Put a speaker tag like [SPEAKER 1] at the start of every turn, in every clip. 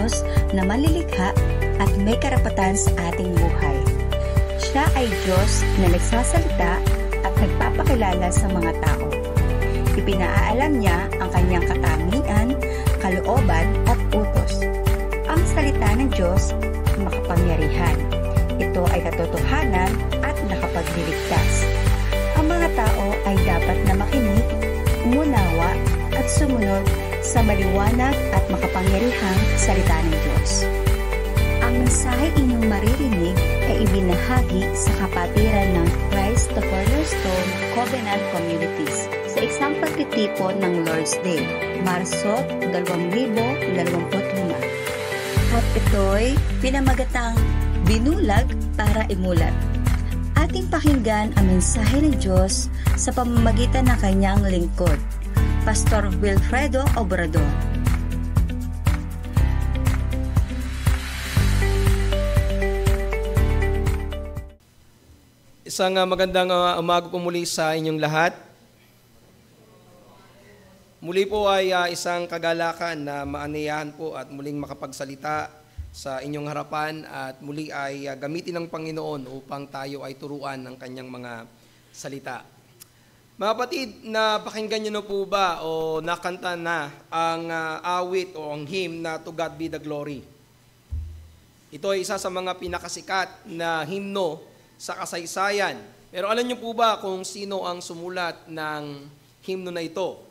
[SPEAKER 1] Diyos na manlilikha at may karapatan sa ating buhay. Siya ay Diyos na nagsasalita at nagpapakilala sa mga tao. Ipinaalam niya ang kanyang katangian, kalooban at utos. Ang salita ng Diyos ay makapangyarihan. Ito ay katotohanan at nakapagliligtas. Ang mga tao ay dapat na makinig, umunawa at sumunod sa maliwanag at makapangyarihang salita ng Diyos. Ang mensahe inyong maririnig ay ibinahagi sa kapatiran ng Christ the Cornerstone Covenant Communities sa isang pagtitipon ng Lord's Day, Marso 2025. At ito'y pinamagatang binulag para imulat. Ating pakinggan ang mensahe ng Diyos sa pamamagitan ng kanyang lingkod, Pastor Wilfredo Obrador.
[SPEAKER 2] Isang magandang umaga po muli sa inyong lahat. Muli po ay isang kagalakan na maanayahan po at muling makapagsalita sa inyong harapan at muli ay gamitin ng Panginoon upang tayo ay turuan ng kanyang mga salita. Mga kapatid, napakinggan niyo na po ba o nakanta na ang awit o ang hymn na To God Be the Glory? Ito ay isa sa mga pinakasikat na himno sa kasaysayan. Pero alam niyo po ba kung sino ang sumulat ng himno na ito?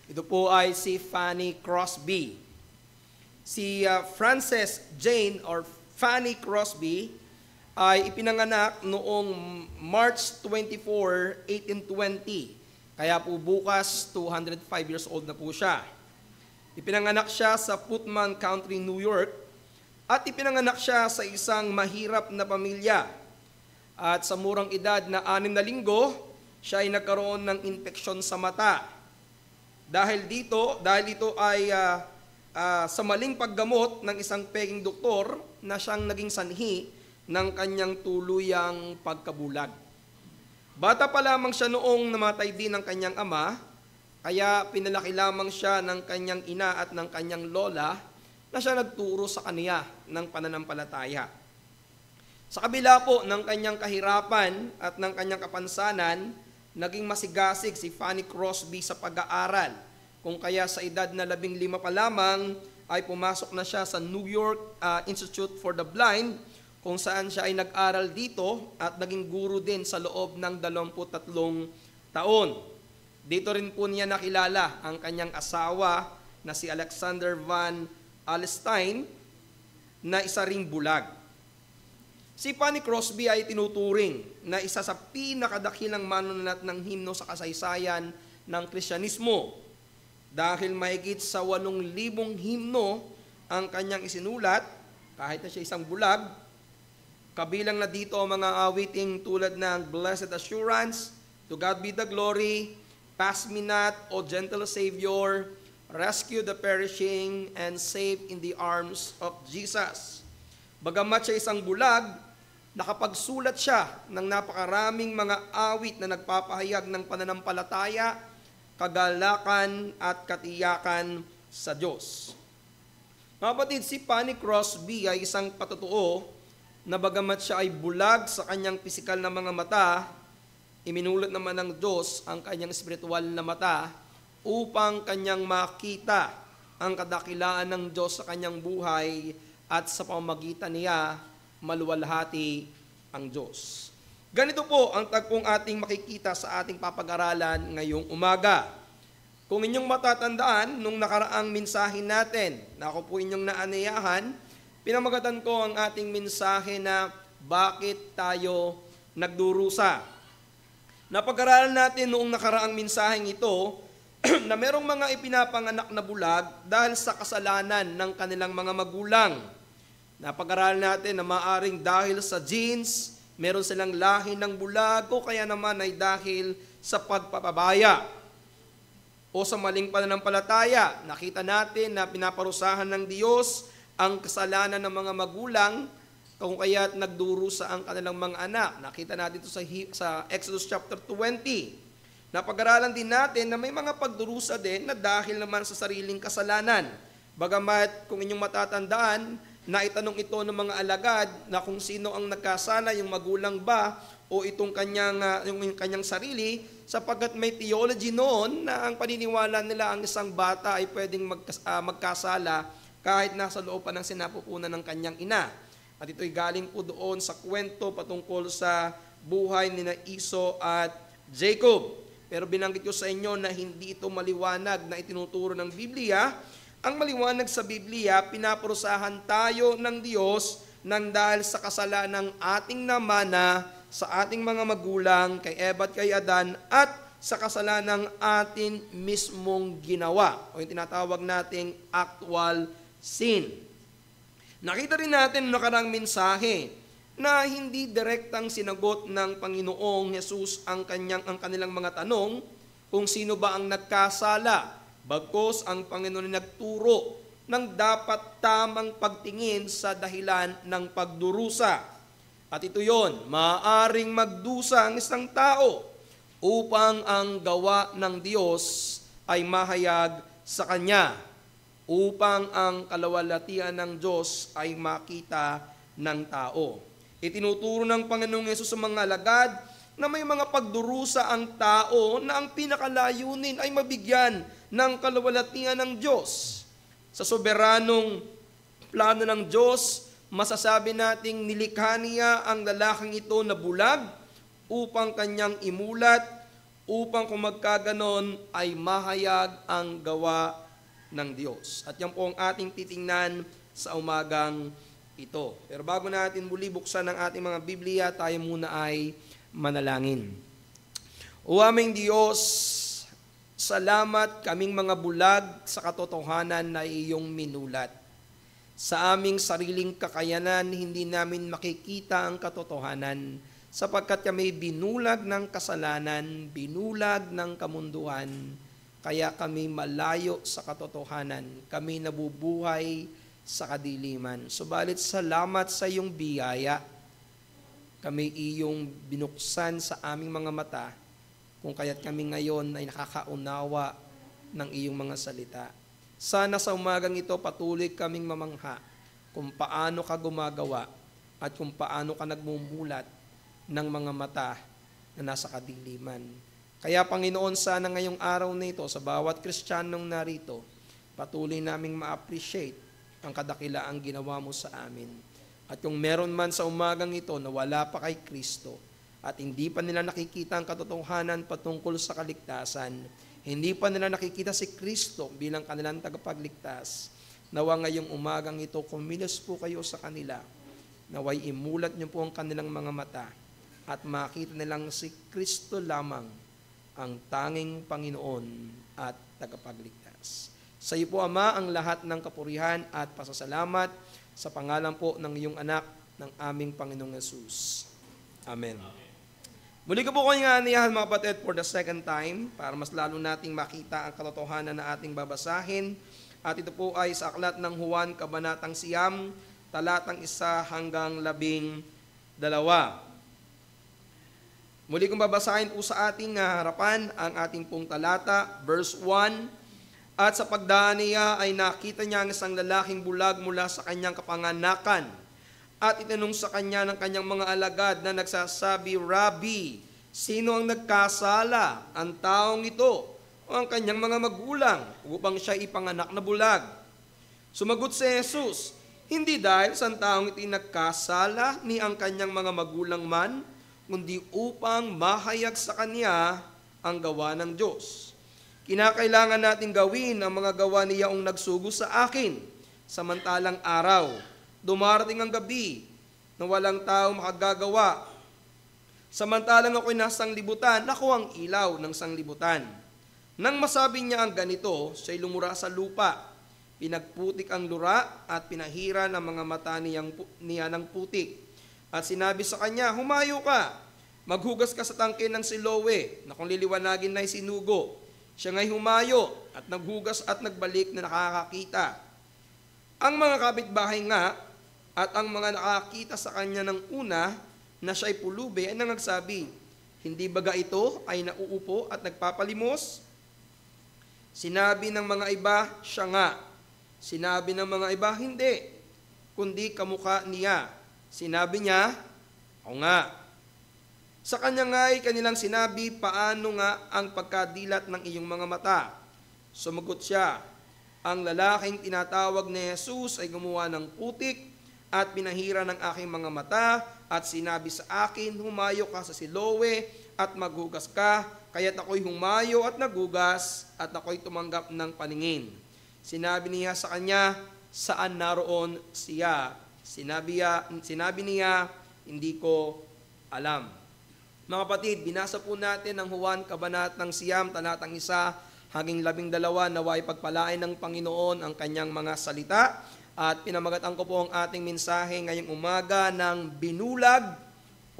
[SPEAKER 2] Ito po ay si Fanny Crosby. Si Frances Jane or Fanny Crosby ay ipinanganak noong March 24, 1820. Kaya po bukas 205 years old na po siya. Ipinanganak siya sa Putman County, New York at ipinanganak siya sa isang mahirap na pamilya. At sa murang edad na 6 na linggo, siya ay nagkaroon ng infeksyon sa mata. Dahil ito ay sa maling paggamot ng isang peking doktor na siyang naging sanhi ng kanyang tuluyang pagkabulag. Bata pa lamang siya noong namatay din ng kanyang ama, kaya pinalaki lamang siya ng kanyang ina at ng kanyang lola na siya nagturo sa kaniya ng pananampalataya. Sa kabila po ng kanyang kahirapan at ng kanyang kapansanan, naging masigasig si Fanny Crosby sa pag-aaral. Kung kaya sa edad na 15 pa lamang ay pumasok na siya sa New York Institute for the Blind, kung saan siya ay nag-aral dito at naging guro din sa loob ng 23 taon. Dito rin po niya nakilala ang kanyang asawa na si Alexander Van Alstyne na isa ring bulag. Si Fanny Crosby ay tinuturing na isa sa pinakadakilang manunulat ng himno sa kasaysayan ng Kristyanismo. Dahil mahigit sa 8,000 himno ang kanyang isinulat, kahit na siya isang bulag, kabilang na dito ang mga awiting tulad ng Blessed Assurance, To God Be the Glory, Pass Me Not, O Gentle Savior, Rescue the Perishing, and Save in the Arms of Jesus. Bagamat siya isang bulag, nakapagsulat siya ng napakaraming mga awit na nagpapahayag ng pananampalataya, kagalakan at katiyakan sa Diyos. Mga kapatid, si Fanny Crosby ay isang patotoo na bagamat siya ay bulag sa kanyang pisikal na mga mata, iminulot naman ng Diyos ang kanyang espiritual na mata upang kanyang makita ang kadakilaan ng Diyos sa kanyang buhay at sa pamamagitan niya maluwalhati ang Diyos. Ganito po ang tagpong ating makikita sa ating papag-aralan ngayong umaga. Kung inyong matatandaan, nung nakaraang mensahe natin, na ako po inyong naanayahan, pinamagatan ko ang ating mensahe na bakit tayo nagdurusa. Napag-aralan natin noong nakaraang mensaheng ito na merong mga ipinapanganak na bulag dahil sa kasalanan ng kanilang mga magulang. Napag-aralan natin na maaring dahil sa genes, meron silang lahi ng bulag o kaya naman ay dahil sa pagpapabaya o sa maling pananampalataya. Nakita natin na pinaparusahan ng Diyos ang kasalanan ng mga magulang kung kaya't nagdurusa ang kanilang mga anak. Nakita natin ito sa Exodus chapter 20. Napag-aralan din natin na may mga pagdurusa din na dahil naman sa sariling kasalanan. Bagamat kung inyong matatandaan, na itanong ito ng mga alagad na kung sino ang nagkasala, yung magulang ba o itong yung kanyang sarili, sapagkat may theology noon na ang paniniwala nila ang isang bata ay pwedeng magkasala kahit nasa loob pa ng sinapupunan ng kanyang ina. At ito'y galing po doon sa kwento patungkol sa buhay ni Iso at Jacob. Pero binanggit ko sa inyo na hindi ito maliwanag na itinuturo ng Biblia. Ang maliwanag sa Biblia, pinaparusahan tayo ng Diyos nang dahil sa kasalanan ng ating namana, sa ating mga magulang, kay Eva at kay Adan, at sa kasalanan ng atin mismong ginawa, o yung tinatawag nating actual sin. Nakita rin natin na nakarang mensahe na hindi direktang sinagot ng Panginoong Hesus ang kanilang mga tanong kung sino ba ang nagkasala. Bagkus ang Panginoon nagturo ng dapat tamang pagtingin sa dahilan ng pagdurusa. At ito yon, maaaring magdusa ang isang tao upang ang gawa ng Diyos ay mahayag sa Kanya, upang ang kalawalhatian ng Diyos ay makita ng tao. Itinuturo ng Panginoong Hesus sa mga alagad na may mga pagdurusa ang tao na ang pinakalayunin ay mabigyan ng kalawalhatian ng Diyos. Sa soberanong plano ng Diyos, masasabi nating nilikha niya ang lalaking ito na bulag upang kanyang imulat, upang kung magkaganon ay mahayag ang gawa ng Diyos. At yan po ang ating titingnan sa umagang ito. Pero bago natin muli buksan ang ating mga Biblia, tayo muna ay manalangin. O aming Diyos, salamat kaming mga bulag sa katotohanan na iyong minulat. Sa aming sariling kakayanan, hindi namin makikita ang katotohanan sapagkat kami binulag ng kasalanan, binulag ng kamunduhan, kaya kami malayo sa katotohanan, kami nabubuhay sa kadiliman. Subalit salamat sa iyong biyaya, kami iyong binuksan sa aming mga mata, kung kaya't kami ngayon ay nakakaunawa ng iyong mga salita. Sana sa umagang ito patuloy kaming mamangha kung paano ka gumagawa at kung paano ka nagmumulat ng mga mata na nasa kadiliman. Kaya Panginoon, sana ngayong araw na ito sa bawat Kristiyanong narito, patuloy naming ma-appreciate ang kadakilaang ginawa mo sa amin. At kung meron man sa umagang ito na wala pa kay Kristo at hindi pa nila nakikita ang katotohanan patungkol sa kaligtasan, hindi pa nila nakikita si Kristo bilang kanilang tagapagligtas, nawa ngayong umagang ito, kumilos po kayo sa kanila, naway imulat niyo po ang kanilang mga mata at makita nilang si Kristo lamang ang tanging Panginoon at tagapagligtas. Sa iyo po, Ama, ang lahat ng kapurihan at pasasalamat sa pangalan po ng iyong anak, ng aming Panginoong Hesus. Amen. Muli ko po kayong aniyahan mga kapatid for the second time para mas lalo nating makita ang katotohanan na ating babasahin. At ito po ay sa aklat ng Juan, Kabanatang 9, talatang 1 hanggang 12. Muli kong babasahin po sa ating harapan ang ating pong talata, verse 1. At sa pagdaan niya ay nakita niya ang isang lalaking bulag mula sa kanyang kapanganakan. At itanong sa kanya ng kanyang mga alagad na nagsasabi, Rabbi, sino ang nagkasala, ang taong ito o ang kanyang mga magulang upang siya ipanganak na bulag? Sumagot si Jesus, hindi dahil sa taong ito nagkasala ni ang kanyang mga magulang man, kundi upang mahayag sa kanya ang gawa ng Diyos. Kinakailangan natin gawin ang mga gawa niyaong nagsugo sa akin. Samantalang araw, dumarating ang gabi na walang tao makagagawa. Samantalang ako'y nasang libutan, ako ang ilaw ng sanglibutan. Nang masabi niya ang ganito, siya'y lumura sa lupa. Pinagputik ang lura at pinahira ng mga mata niya ng putik. At sinabi sa kanya, humayo ka, maghugas ka sa tangke ng Siloe, na kung liliwanagin na'y sinugo. Siya nga'y humayo at naghugas at nagbalik na nakakakita. Ang mga kapitbahay nga at ang mga nakakita sa kanya ng una na siya'y pulubi ay nagsabi, hindi baga ito ay nauupo at nagpapalimos? Sinabi ng mga iba, siya nga. Sinabi ng mga iba, hindi, kundi kamukha niya. Sinabi niya, o nga. Sa kanya nga ay kanilang sinabi, paano nga ang pagkadilat ng iyong mga mata? Sumagot siya, ang lalaking tinatawag ni Jesus ay gumawa ng putik at pinahira ng aking mga mata at sinabi sa akin, humayo ka sa Siloe at maghugas ka. Kaya't ako'y humayo at nagugas at ako'y tumanggap ng paningin. Sinabi niya sa kanya, saan naroon siya? Sinabi niya, hindi ko alam. Mga kapatid, binasa po natin ang Juan Kabanatang 9, talatang 1 hanggang 12, naway pagpalain ng Panginoon ang kanyang mga salita. At pinamagatan ko po ang ating mensahe ngayong umaga ng binulag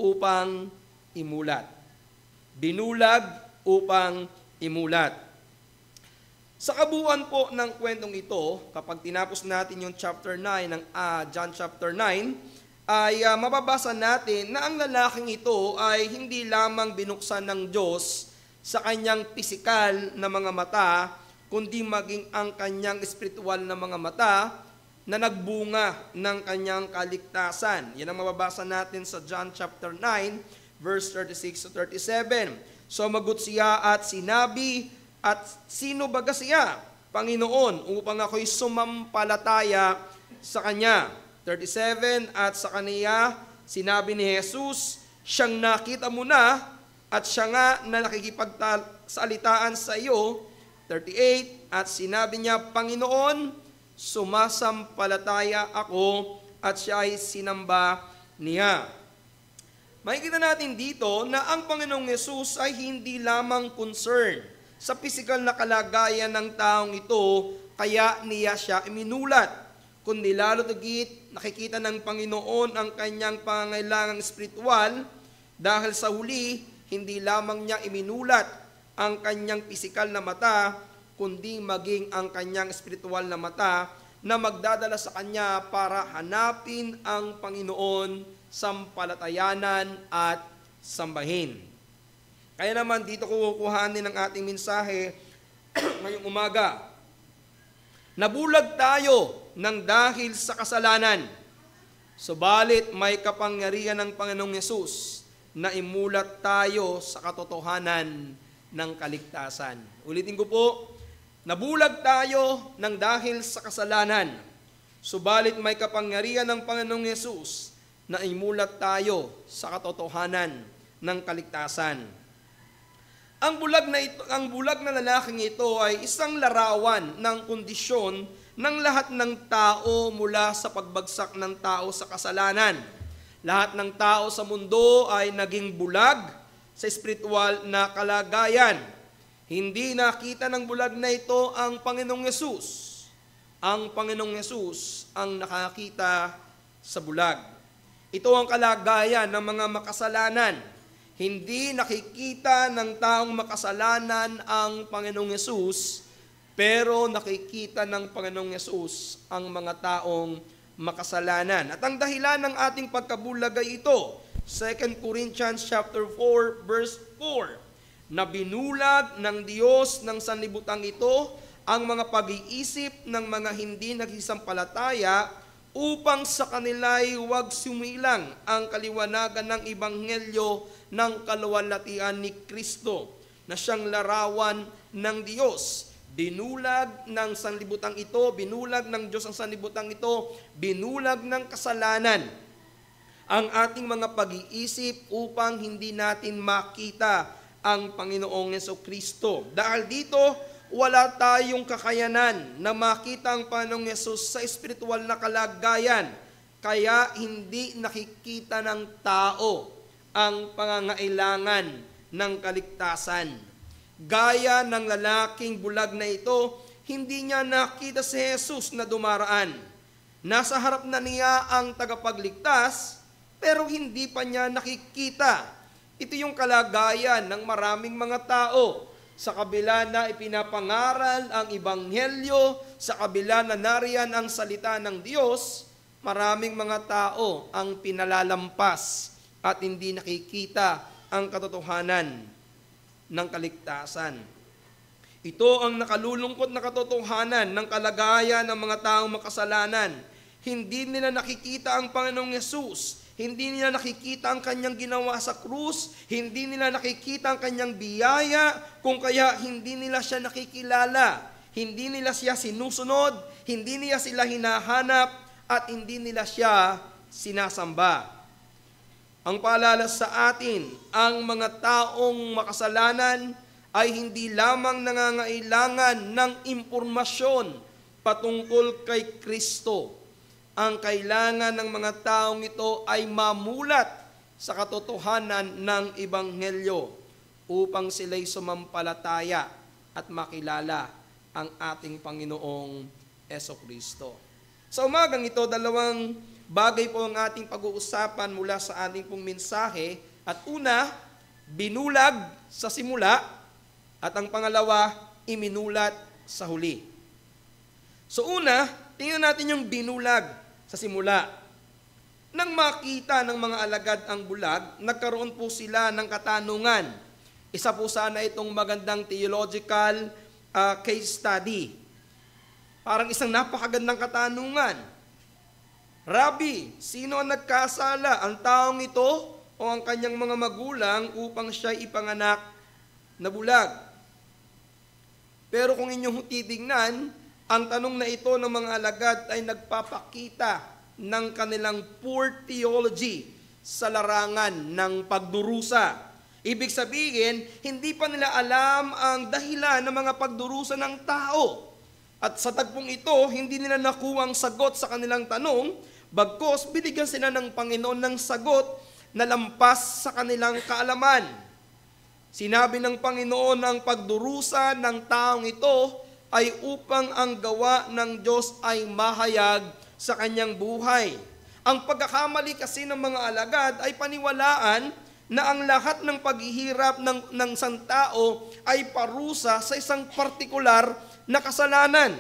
[SPEAKER 2] upang imulat. Binulag upang imulat. Sa kabuuan po ng kwentong ito, kapag tinapos natin yung chapter 9 ng John chapter 9, ay mababasa natin na ang lalaking ito ay hindi lamang binuksan ng Diyos sa kanyang pisikal na mga mata, kundi maging ang kanyang espiritual na mga mata na nagbunga ng kanyang kaligtasan. Yan ang mababasa natin sa John chapter 9, verse 36 to 37. Sumagot siya at sinabi, at sino baga siya, Panginoon, upang ako'y sumampalataya sa Kanya. 37, at sa kaniya, sinabi ni Jesus, siyang nakita mo na, at siya nga na nakikipagsalitaan sa iyo. 38, at sinabi niya, Panginoon, sumasampalataya ako, at siya ay sinamba niya. Makikita natin dito na ang Panginoong Yesus ay hindi lamang concern sa pisikal na kalagayan ng taong ito, kaya niya siya iminulat. Kundi lalo tigit, nakikita ng Panginoon ang kanyang pangangailangang espiritual dahil sa huli, hindi lamang niya iminulat ang kanyang pisikal na mata, kundi maging ang kanyang espiritual na mata na magdadala sa kanya para hanapin ang Panginoon, sampalatayanan at sambahin. Kaya naman dito kukuhanin ang ating mensahe ngayong umaga. Nabulag tayo ng dahil sa kasalanan, subalit may kapangyarihan ng Panginoong Yesus na imulat tayo sa katotohanan ng kaligtasan. Ulitin ko po, nabulag tayo ng dahil sa kasalanan, subalit may kapangyarihan ng Panginoong Yesus na imulat tayo sa katotohanan ng kaligtasan. Ang bulag na lalaking ito ay isang larawan ng kondisyon ng lahat ng tao mula sa pagbagsak ng tao sa kasalanan. Lahat ng tao sa mundo ay naging bulag sa espiritual na kalagayan. Hindi nakita ng bulag na ito ang Panginoong Yesus. Ang Panginoong Yesus ang nakakita sa bulag. Ito ang kalagayan ng mga makasalanan. Hindi nakikita ng taong makasalanan ang Panginoong Yesus, pero nakikita ng Panginoong Yesus ang mga taong makasalanan. At ang dahilan ng ating pagkabulag ay ito, 2 Corinthians chapter 4, verse 4, na binulag ng Diyos ng sanlibutan ito ang mga pag-iisip ng mga hindi nagsisampalataya upang sa kanila'y huwag sumilang ang kaliwanagan ng Ebanghelyo ng kaluwalhatian ni Kristo na siyang larawan ng Diyos. Binulag ng sanlibutan ito, binulag ng Diyos ang sanlibutan ito, binulag ng kasalanan ang ating mga pag-iisip upang hindi natin makita ang Panginoong Jesucristo. Dahil dito, wala tayong kakayanan na makita ang Panginoong Yesus sa espiritual na kalagayan, kaya hindi nakikita ng tao ang pangangailangan ng kaligtasan. Gaya ng lalaking bulag na ito, hindi niya nakita si Jesus na dumaraan. Nasa harap na niya ang tagapagligtas, pero hindi pa niya nakikita. Ito yung kalagayan ng maraming mga tao. Sa kabila na ipinapangaral ang Ebanghelyo, sa kabila na nariyan ang salita ng Diyos, maraming mga tao ang pinalalampas at hindi nakikita ang katotohanan ng kaligtasan. Ito ang nakalulungkot na katotohanan ng kalagayan ng mga taong makasalanan. Hindi nila nakikita ang Panginoong Yesus. Hindi nila nakikita ang kanyang ginawa sa krus. Hindi nila nakikita ang kanyang biyaya. Kung kaya hindi nila siya nakikilala. Hindi nila siya sinusunod. Hindi nila sila hinahanap. At hindi nila siya sinasamba. Ang paalala sa atin, ang mga taong makasalanan ay hindi lamang nangangailangan ng impormasyon patungkol kay Kristo. Ang kailangan ng mga taong ito ay mamulat sa katotohanan ng Ebanghelyo upang sila'y sumampalataya at makilala ang ating Panginoong Jesucristo. Sa umagang ito, dalawang bagay po ang ating pag-uusapan mula sa ating pong mensahe. At una, binulag sa simula. At ang pangalawa, iminulat sa huli. So una, tingnan natin yung binulag sa simula. Nang makita ng mga alagad ang bulag, nagkaroon po sila ng katanungan. Isa po sana itong magandang theological case study. Parang isang napakagandang katanungan. Rabbi, sino ang nagkasala? Ang taong ito o ang kanyang mga magulang upang siya ipanganak na bulag? Pero kung inyong titignan, ang tanong na ito ng mga alagad ay nagpapakita ng kanilang poor theology sa larangan ng pagdurusa. Ibig sabihin, hindi pa nila alam ang dahilan ng mga pagdurusa ng tao. At sa tagpong ito, hindi nila nakuha ang sagot sa kanilang tanong, bagkus binigyan sila ng Panginoon ng sagot na lampas sa kanilang kaalaman. Sinabi ng Panginoon ang pagdurusa ng taong ito ay upang ang gawa ng Diyos ay mahayag sa kanyang buhay. Ang pagkakamali kasi ng mga alagad ay paniwalaan na ang lahat ng paghihirap ng isang tao ay parusa sa isang partikular na kasalanan.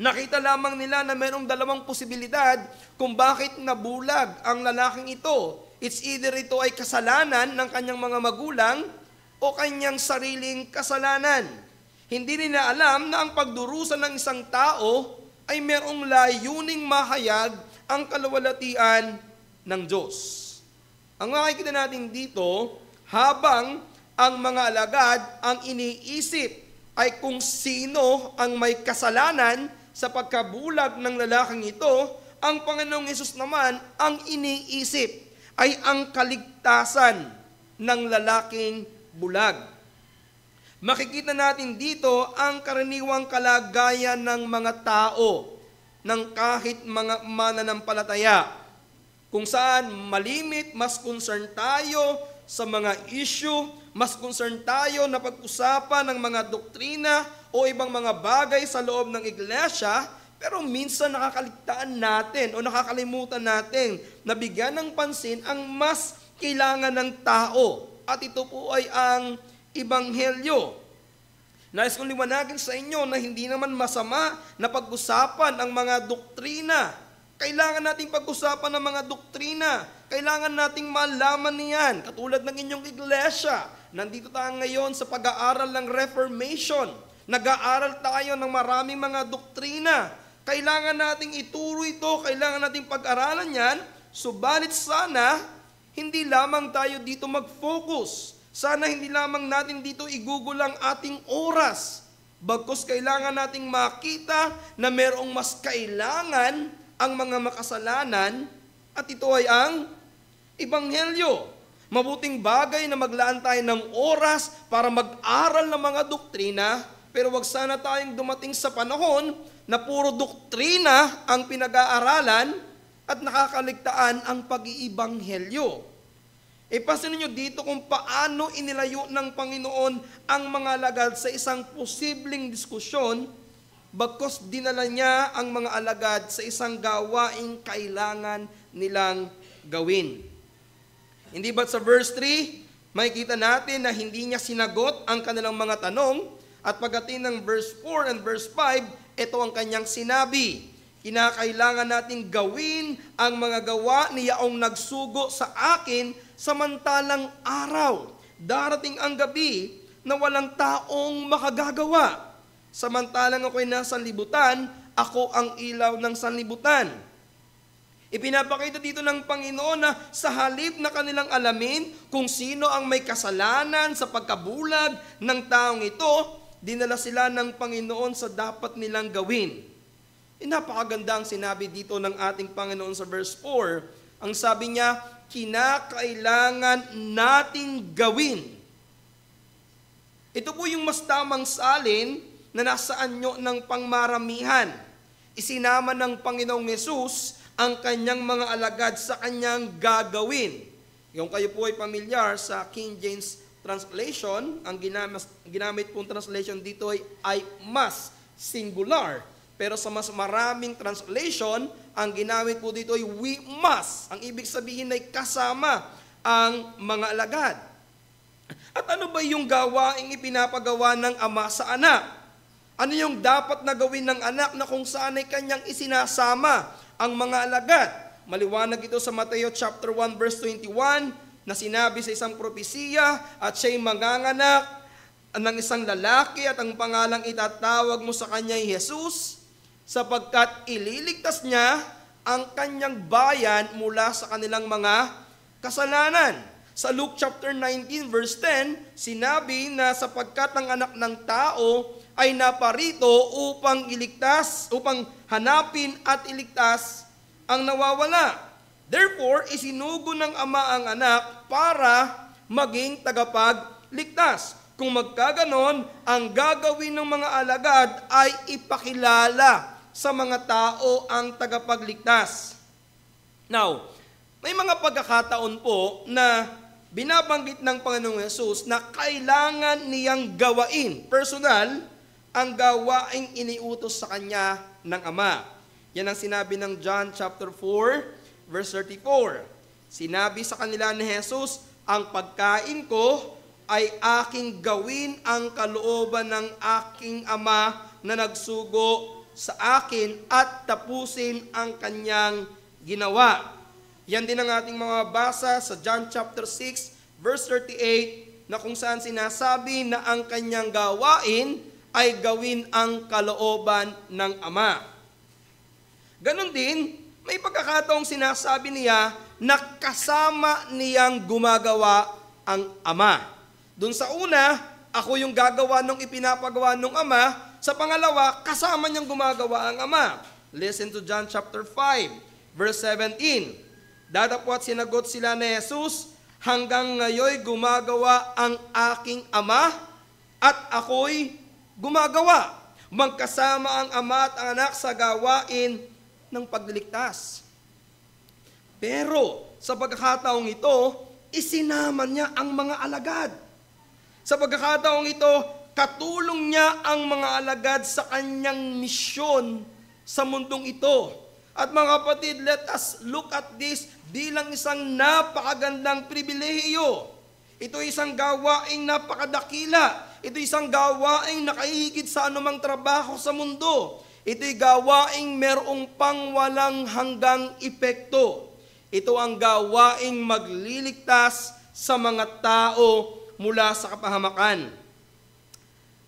[SPEAKER 2] Nakita lamang nila na mayroong dalawang posibilidad kung bakit nabulag ang lalaking ito. It's either ito ay kasalanan ng kanyang mga magulang o kanyang sariling kasalanan. Hindi nila alam na ang pagdurusa ng isang tao ay mayroong layuning mahayag ang kaluwalhatian ng Diyos. Ang makikita natin dito, habang ang mga alagad ang iniisip ay kung sino ang may kasalanan sa pagkabulag ng lalaking ito, ang Panginoong Hesus naman ang iniisip ay ang kaligtasan ng lalaking bulag. Makikita natin dito ang karaniwang kalagayan ng mga tao ng kahit mga mananampalataya, kung saan malimit, mas concern tayo sa mga issue, mas concern tayo na pag-usapan ng mga doktrina o ibang mga bagay sa loob ng iglesia, pero minsan nakakaligtaan natin o nakakalimutan natin na bigyan ng pansin ang mas kailangan ng tao. At ito po ay ang Ebanghelyo. Nais kong liwanagin sa inyo na hindi naman masama na pag-usapan ang mga doktrina. Kailangan nating pag-usapan ang mga doktrina. Kailangan nating malaman niyan. Katulad ng inyong iglesia. Nandito tayo ngayon sa pag-aaral ng Reformation. Nag-aaral tayo ng maraming mga doktrina. Kailangan nating ituro ito. Kailangan nating pag-aralan yan. Subalit sana, hindi lamang tayo dito mag-focus. Sana hindi lamang natin dito igugol ang ating oras. Bagkus kailangan nating makita na merong mas kailangan ang mga makasalanan at ito ay ang Ebanghelyo. Mabuting bagay na maglaan tayo ng oras para mag-aral ng mga doktrina, pero wag sana tayong dumating sa panahon na puro doktrina ang pinag-aaralan at nakakaligtaan ang pag-iibanghelyo. Pasin niyo dito kung paano inilayo ng Panginoon ang mga alagad sa isang posibleng diskusyon, bagkus dinala niya ang mga alagad sa isang gawaing kailangan nilang gawin. Hindi ba sa verse 3, makikita natin na hindi niya sinagot ang kanilang mga tanong, at pagdating ng verse 4 and verse 5, ito ang kanyang sinabi: kinakailangan nating gawin ang mga gawa niyaong nagsugo sa akin samantalang araw. Darating ang gabi, na walang taong makagagawa. Samantalang ako'y nasa sanlibutan, ako ang ilaw ng sanlibutan. Ipinapakita dito ng Panginoon na sa halip na kanilang alamin kung sino ang may kasalanan sa pagkabulag ng taong ito, dinala sila ng Panginoon sa dapat nilang gawin. Napakaganda ang sinabi dito ng ating Panginoon sa verse 4. Ang sabi niya, kinakailangan nating gawin. Ito po yung mas tamang salin na nasa anyo ng pangmaramihan. Isinama ng Panginoong Yesus ang kanyang mga alagad sa kanyang gagawin. Yung kayo po ay pamilyar sa King James Translation, ang ginamit pong translation dito ay I must, singular. Pero sa mas maraming translation, ang ginamit po dito ay we must. Ang ibig sabihin ay kasama ang mga alagad. At ano ba yung gawaing ipinapagawa ng ama sa anak? Ano yung dapat na gawin ng anak na kung saan ay kanyang isinasama ang mga alagad? Maliwanag ito sa Mateo chapter 1 verse 21 na sinabi sa isang propesiya, at siya'y manganganak ng isang lalaki at ang pangalang itatawag mo sa kanya ay Jesus, sapagkat ililigtas niya ang kanyang bayan mula sa kanilang mga kasalanan. Sa Luke chapter 19 verse 10, sinabi na sapagkat ang anak ng tao ay naparito upang iligtas, upang hanapin at iligtas ang nawawala. Therefore, isinugo ng ama ang anak para maging tagapagligtas. Kung magkaganon, ang gagawin ng mga alagad ay ipakilala sa mga tao ang tagapagligtas. Now, may mga pagkakataon po na binabanggit ng Panginoong Yesus na kailangan niyang gawain, personal, ang gawaing iniutos sa kanya ng Ama. Yan ang sinabi ng John chapter 4, verse 34. Sinabi sa kanila ni Jesus, ang pagkain ko ay aking gawin ang kalooban ng aking Ama na nagsugo sa akin at tapusin ang kanyang ginawa. Yan din ang ating mga basa sa John chapter 6, verse 38, na kung saan sinasabi na ang kanyang gawain ay gawin ang kalooban ng Ama. Ganon din, may pagkakataong sinasabi niya na kasama niyang gumagawa ang Ama. Doon sa una, ako yung gagawa nung ipinapagawa ng Ama. Sa pangalawa, kasama niyang gumagawa ang Ama. Listen to John chapter 5, verse 17. Datapwat sinagot sila ni Jesus, hanggang ngayon gumagawa ang aking Ama at ako'y gumagawa. Magkasama ang Ama at ang Anak sa gawain ng pagliligtas. Pero sa pagkakataong ito, isinama niya ang mga alagad. Sa pagkakataong ito, katulong niya ang mga alagad sa kanyang misyon sa mundong ito. At mga kapatid, let us look at this bilang isang napakagandang pribilehiyo. Ito isang gawaing napakadakila. Ito isang gawaing nakahigit sa anumang trabaho sa mundo. Ito'y gawaing merong pangwalang hanggang epekto. Ito ang gawaing magliligtas sa mga tao mula sa kapahamakan.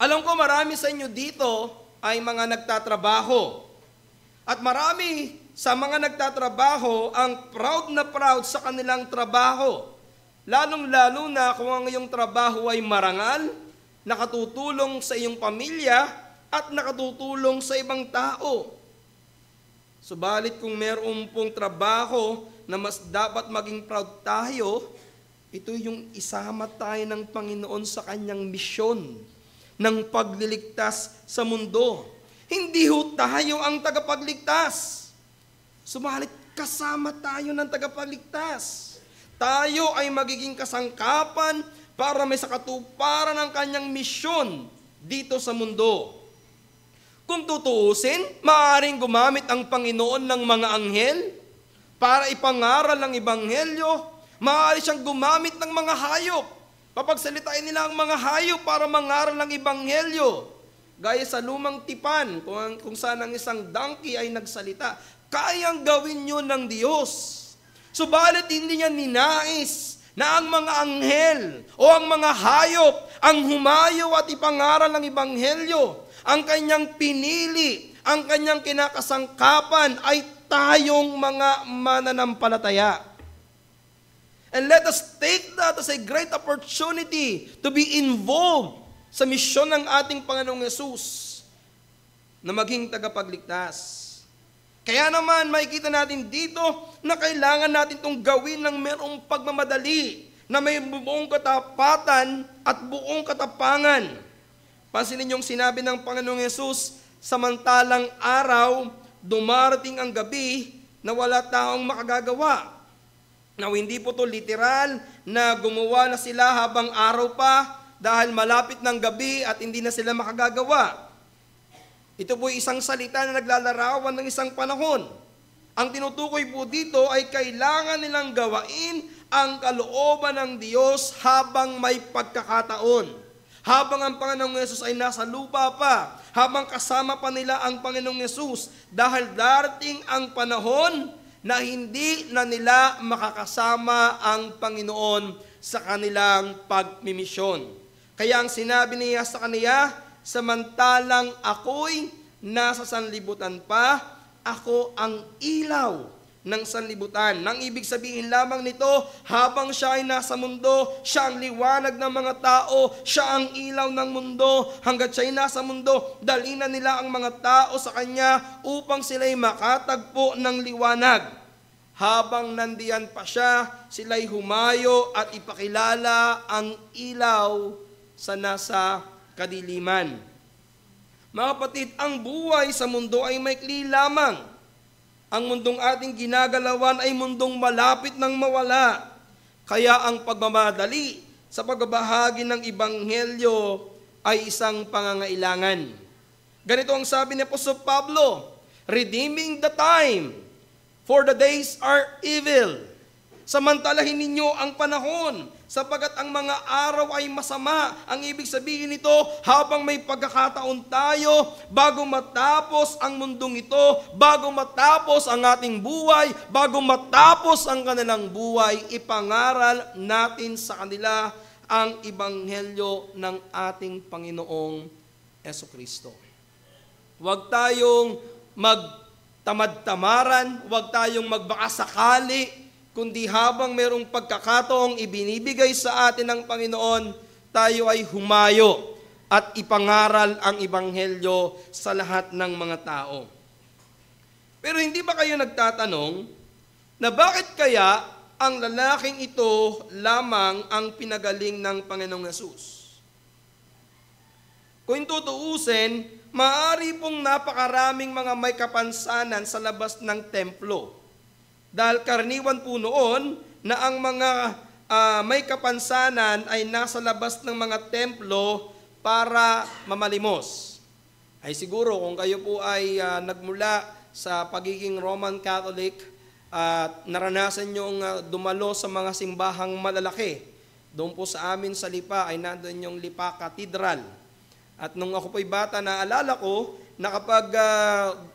[SPEAKER 2] Alam ko marami sa inyo dito ay mga nagtatrabaho. At marami sa mga nagtatrabaho ang proud na proud sa kanilang trabaho. Lalong-lalo na kung ang iyong trabaho ay marangal, nakatutulong sa iyong pamilya, at nakatutulong sa ibang tao. Subalit kung meron pong trabaho na mas dapat maging proud tayo, ito yung isama tayo ng Panginoon sa kanyang misyon ng pagliligtas sa mundo. Hindi ho tayo ang tagapagligtas. Subalit kasama tayo ng tagapagligtas. Tayo ay magiging kasangkapan para may sakatuparan ng kanyang misyon dito sa mundo. Kung tutuusin, maaaring gumamit ang Panginoon ng mga anghel para ipangaral ang ebanghelyo. Maaari siyang gumamit ng mga hayop. Papagsalitain nila ang mga hayop para mangaral ng ebanghelyo. Gaya sa lumang tipan, kung saan ang isang donkey ay nagsalita, kayang gawin yun ng Diyos. Subalit hindi niya ninais na ang mga anghel o ang mga hayop ang humayo at ipangaral ng ebanghelyo. Ang kanyang pinili, ang kanyang kinakasangkapan ay tayong mga mananampalataya. And let us take that as a great opportunity to be involved sa misyon ng ating Panginoong Yesus na maging tagapagligtas. Kaya naman makikita natin dito na kailangan natin itong gawin ng mayroong pagmamadali, na may buong katapatan at buong katapangan. Pansinin yung sinabi ng Panginoong Yesus, samantalang araw, dumarating ang gabi na wala taong makagagawa. Now, hindi po to literal na gumawa na sila habang araw pa dahil malapit ng gabi at hindi na sila makagagawa. Ito po isang salita na naglalarawan ng isang panahon. Ang tinutukoy po dito ay kailangan nilang gawain ang kalooban ng Diyos habang may pagkakataon. Habang ang Panginoong Yesus ay nasa lupa pa, habang kasama pa nila ang Panginoong Yesus, dahil darating ang panahon na hindi na nila makakasama ang Panginoon sa kanilang pagmimisyon. Kaya ang sinabi niya sa kaniya, samantalang ako'y nasa sanlibutan pa, ako ang ilaw ng sanlibutan. Nang ibig sabihin lamang nito, habang siya ay nasa mundo, siya ang liwanag ng mga tao, siya ang ilaw ng mundo. Hanggat siya ay nasa mundo, dalinan nila ang mga tao sa kanya upang sila'y makatagpo ng liwanag. Habang nandiyan pa siya, sila'y humayo at ipakilala ang ilaw sa nasa kadiliman. Mga kapatid, ang buhay sa mundo ay maikli lamang. Ang mundong ating ginagalawan ay mundong malapit ng mawala. Kaya ang pagmamadali sa pagbabahagi ng ebanghelyo ay isang pangangailangan. Ganito ang sabi ni Apostol Pablo, redeeming the time, for the days are evil. Samantalahin ninyo ang panahon, sapagkat ang mga araw ay masama. Ang ibig sabihin nito, habang may pagkakataon tayo, bago matapos ang mundong ito, bago matapos ang ating buhay, bago matapos ang kanilang buhay, ipangaral natin sa kanila ang ebanghelyo ng ating Panginoong Jesucristo. Huwag tayong magtamad-tamaran, huwag tayong magbakasakali, kundi habang mayroong pagkakataong ibinibigay sa atin ng Panginoon, tayo ay humayo at ipangaral ang ebanghelyo sa lahat ng mga tao. Pero hindi ba kayo nagtatanong na bakit kaya ang lalaking ito lamang ang pinagaling ng Panginoong Yesus? Kung tutuusin, maaari pong napakaraming mga may kapansanan sa labas ng templo. Dahil karaniwan po noon na ang mga may kapansanan ay nasa labas ng mga templo para mamalimos. Ay siguro kung kayo po ay nagmula sa pagiging Roman Catholic at naranasan nyong dumalo sa mga simbahang malalaki, doon po sa amin sa Lipa ay nandun yung Lipa Cathedral. At nung ako po'y bata, naalala ko na kapag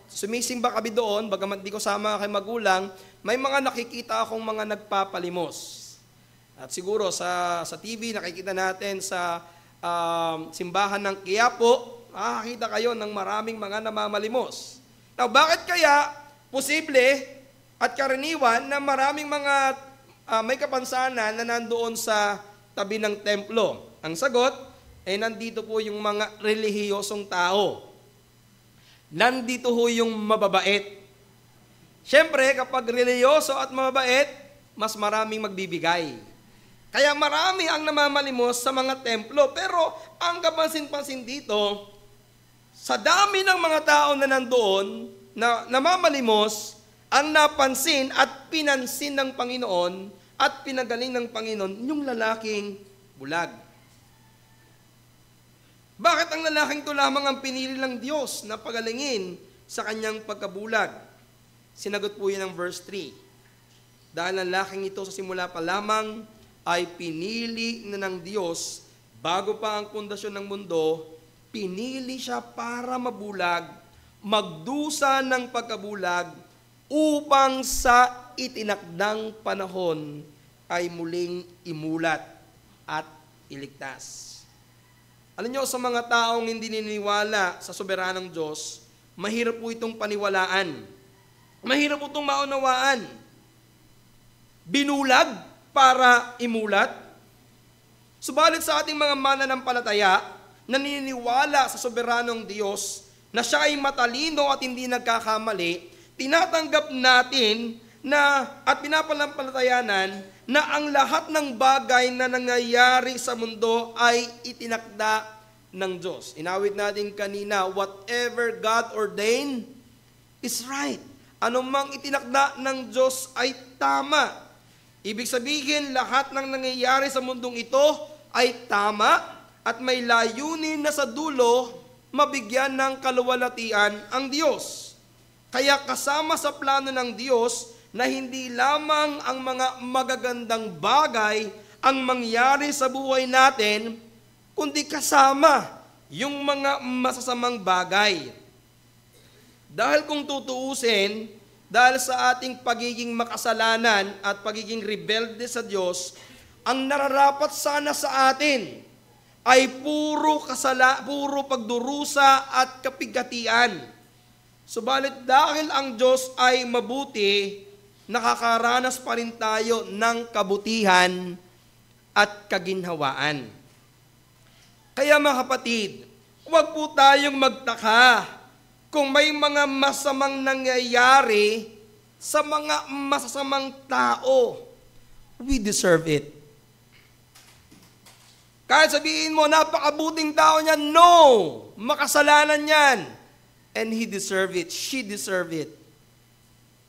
[SPEAKER 2] sumisimba kami doon, bagamat di ko sama kay magulang, may mga nakikita akong mga nagpapalimos. At siguro sa TV, nakikita natin sa simbahan ng Quiapo, makakita kayo ng maraming mga namamalimos. Now, bakit kaya posible at karaniwan na maraming mga may kapansanan na nandoon sa tabi ng templo? Ang sagot, nandito po yung mga relihiyosong tao. Nandito ho yung mababait. Siyempre, kapag reliyoso at mababait, mas maraming magbibigay. Kaya marami ang namamalimos sa mga templo. Pero ang kapansin-pansin dito, sa dami ng mga tao na nandoon, na namamalimos, ang napansin at pinansin ng Panginoon at pinagaling ng Panginoon, yung lalaking bulag. Bakit ang lalaking ito lamang ang pinili ng Diyos na pagalingin sa kanyang pagkabulag? Sinagot po yan ng verse 3. Dahil ang lalaking ito sa simula pa lamang ay pinili na ng Diyos bago pa ang pundasyon ng mundo, pinili siya para mabulag, magdusa ng pagkabulag, upang sa itinakdang panahon ay muling imulat at iligtas. Alam niyo, sa mga taong hindi naniniwala sa soberanong Diyos, mahirap po itong paniwalaan. Mahirap po itong maunawaan. Binulag para imulat. Subalit sa ating mga mananampalataya, naniniwala sa soberanong Diyos na siya ay matalino at hindi nagkakamali, tinatanggap natin na at pinapanampalatayanan na ang lahat ng bagay na nangyayari sa mundo ay itinakda ng Diyos. Inawit natin kanina, whatever God ordained is right. Anumang itinakda ng Diyos ay tama. Ibig sabihin, lahat ng nangyayari sa mundong ito ay tama at may layunin na sa dulo mabigyan ng kaluwalhatian ang Diyos. Kaya kasama sa plano ng Diyos na hindi lamang ang mga magagandang bagay ang mangyari sa buhay natin, kundi kasama yung mga masasamang bagay. Dahil kung tutuusin, dahil sa ating pagiging makasalanan at pagiging rebelde sa Diyos, ang nararapat sana sa atin ay puro pagdurusa at kapigatian. Subalit dahil ang Diyos ay mabuti, nakakaranas pa rin tayo ng kabutihan at kaginhawaan. Kaya mga kapatid, huwag po tayong magtaka kung may mga masamang nangyayari sa mga masasamang tao. We deserve it. Kahit sabihin mo, napakabuting tao niya, no! Makasalanan yan. And he deserve it. She deserve it.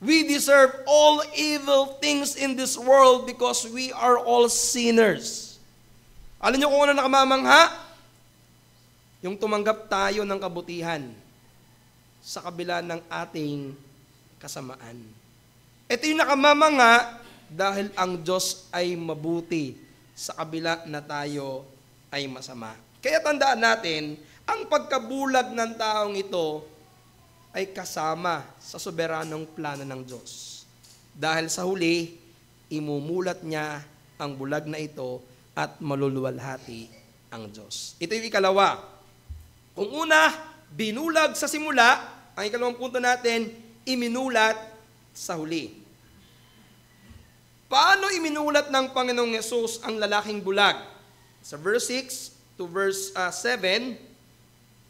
[SPEAKER 2] We deserve all evil things in this world because we are all sinners. Alam niyo kung ano nakamamangha? Yung tumanggap tayo ng kabutihan sa kabila ng ating kasamaan. Ito yung nakamamangha dahil ang Diyos ay mabuti sa kabila na tayo ay masama. Kaya tandaan natin, ang pagkabulag ng taong ito ay kasama sa soberanong plano ng Diyos. Dahil sa huli, imumulat niya ang bulag na ito at maluluwalhati ang Diyos. Ito yung ikalawa. Kung una, binulag sa simula, ang ikalawang punto natin, iminulat sa huli. Paano iminulat ng Panginoong Yesus ang lalaking bulag? Sa verse 6 to verse 7,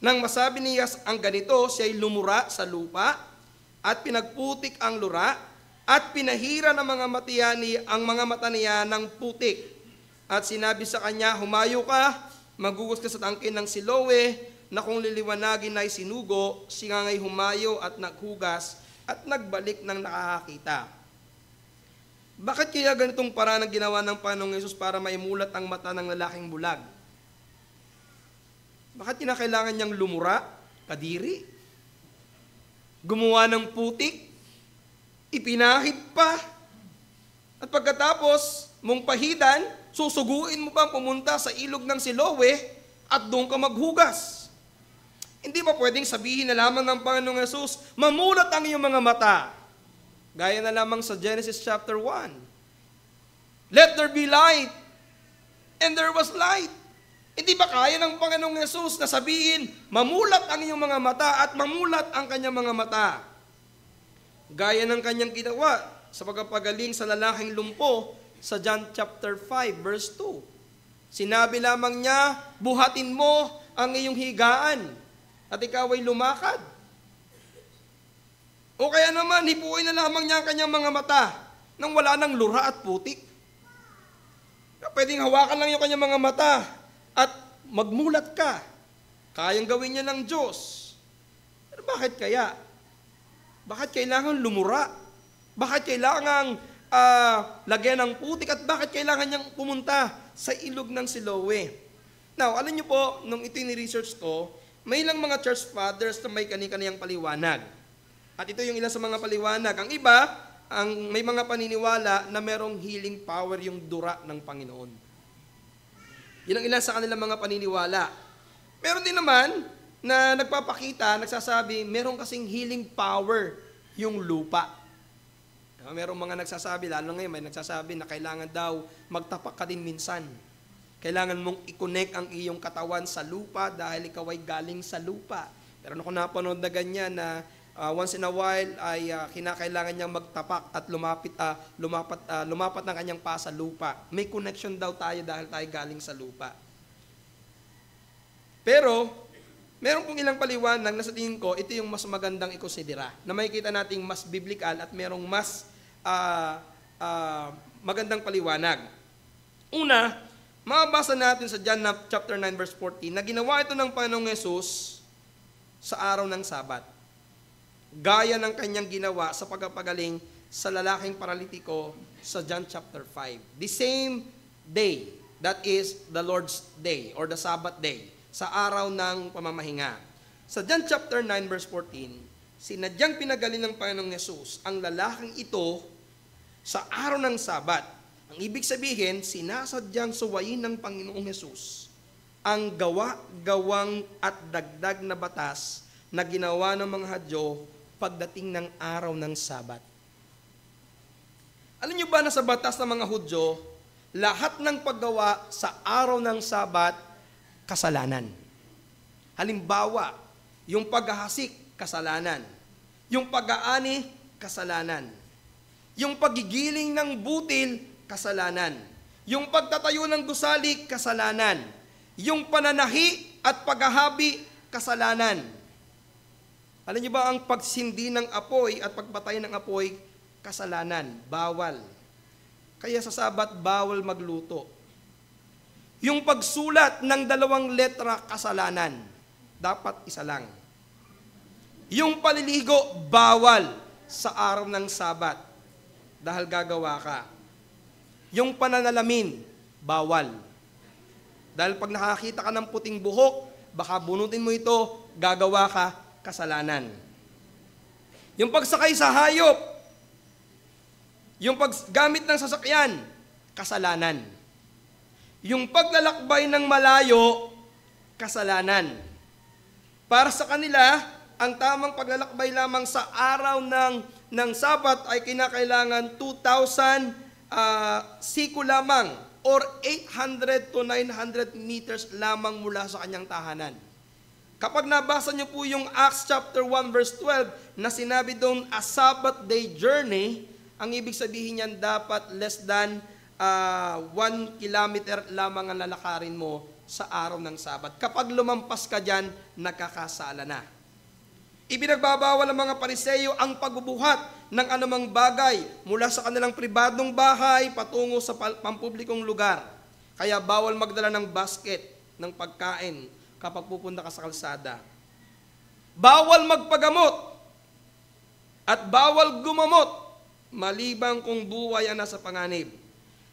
[SPEAKER 2] nang masabi niya ang ganito, siya ay lumura sa lupa at pinagputik ang lura at pinahira ng ang mga mata niya ng putik. At sinabi sa kanya, humayo ka, maghugas ka sa tangke ng Siloe, na kung liliwanagin ay sinugo, siya nga'y humayo at naghugas at nagbalik ng nakakakita. Bakit kaya ganitong paraan ang ginawa ng Panginoong Yesus para maimulat ang mata ng lalaking bulag? Bakit kinakailangan niyang lumura, kadiri, gumawa ng putik, ipinahid pa, at pagkatapos mong pahidan, susuguin mo pa pumunta sa ilog ng Siloe at doon ka maghugas. Hindi pa pwedeng sabihin na lamang ng Panginoong Yesus, mamulat ang iyong mga mata. Gaya na lamang sa Genesis chapter 1. Let there be light, and there was light. Hindi ba kaya ng Panginoong Yesus na sabihin, mamulat ang iyong mga mata at mamulat ang kanyang mga mata? Gaya ng kanyang ginawa sa pagpapagaling sa lalaking lumpo sa John chapter 5 verse 2. Sinabi lamang niya, buhatin mo ang iyong higaan at ikaw ay lumakad. O kaya naman, hipuin na lamang niya ang kanyang mga mata nang wala ng lura at putik. Pwedeng hawakan lang yung kanyang mga mata at magmulat ka. Kayang gawin niya ng Diyos. Pero bakit kaya? Bakit kailangan lumura? Bakit kailangan lagyan ng putik? At bakit kailangan niyang pumunta sa ilog ng Siloe? Now, alam niyo po, nung ito ni-research ko, may ilang mga church fathers na may kani-kaniyang paliwanag. At ito yung ilan sa mga paliwanag. Ang iba, may mga paniniwala na merong healing power yung dura ng Panginoon. Yun ang ilan sa kanilang mga paniniwala. Meron din naman na nagpapakita, nagsasabi, meron kasing healing power yung lupa. Merong mga nagsasabi, lalo ngayon may nagsasabi na kailangan daw magtapak ka din minsan. Kailangan mong i-connect ang iyong katawan sa lupa dahil ikaw ay galing sa lupa. Pero ako napanood na ganyan na once in a while ay kinakailangan niyang magtapak at lumapat ng kanyang paa sa lupa. May connection daw tayo dahil tayo galing sa lupa. Pero, meron pong ilang paliwanag na sa tingin ko, ito yung mas magandang ikonsidera. Na makikita nating mas biblical at merong mas magandang paliwanag. Una, mababasa natin sa John chapter 9 verse 14 na ginawa ito ng Panginoong Yesus sa araw ng Sabat. Gaya ng kanyang ginawa sa pagpapagaling sa lalaking paralitiko sa John chapter 5. The same day, that is the Lord's Day or the Sabbath day, sa araw ng pamamahinga. Sa John chapter 9 verse 14, sinadyang pinagaling ng Panginoong Yesus ang lalaking ito sa araw ng Sabat. Ang ibig sabihin, sinasadyang suwayin ng Panginoong Yesus ang gawa-gawang at dagdag na batas na ginawa ng mga Hudyo pagdating ng araw ng Sabat. Alam niyo ba na sa batas ng mga Hudyo, lahat ng paggawa sa araw ng Sabat, kasalanan. Halimbawa, yung paghahasik, kasalanan. Yung pag-aani, kasalanan. Yung paggigiling ng butil, kasalanan. Yung pagtatayo ng gusali, kasalanan. Yung pananahi at paghahabi, kasalanan. Alam niyo ba ang pagsindi ng apoy at pagpatay ng apoy, kasalanan, bawal. Kaya sa Sabat, bawal magluto. Yung pagsulat ng 2 letra, kasalanan. Dapat isa lang. Yung paliligo, bawal sa araw ng Sabat. Dahil gagawa ka. Yung pananalamin, bawal. Dahil pag nakakita ka ng puting buhok, baka bunutin mo ito, gagawa ka, kasalanan. Yung pagsakay sa hayop, yung paggamit ng sasakyan, kasalanan. Yung paglalakbay ng malayo, kasalanan. Para sa kanila, ang tamang paglalakbay lamang sa araw ng Sabat ay kinakailangan 2,000 siku lamang or 800 to 900 meters lamang mula sa kanyang tahanan. Kapag nabasa niyo po yung Acts chapter 1 verse 12 na sinabi doon a Sabbath day journey, ang ibig sabihin niyan dapat less than 1 kilometer lamang ang lalakarin mo sa araw ng Sabat. Kapag lumampas ka dyan, nakakasala na. Ibinagbabawal ng mga Pariseyo ang pagbubuhat ng anumang bagay mula sa kanilang pribadong bahay patungo sa pampublikong lugar. Kaya bawal magdala ng basket ng pagkain kapag pupunta ka sa kalsada. Bawal magpagamot at bawal gumamot maliban kung buhay ang nasa panganib.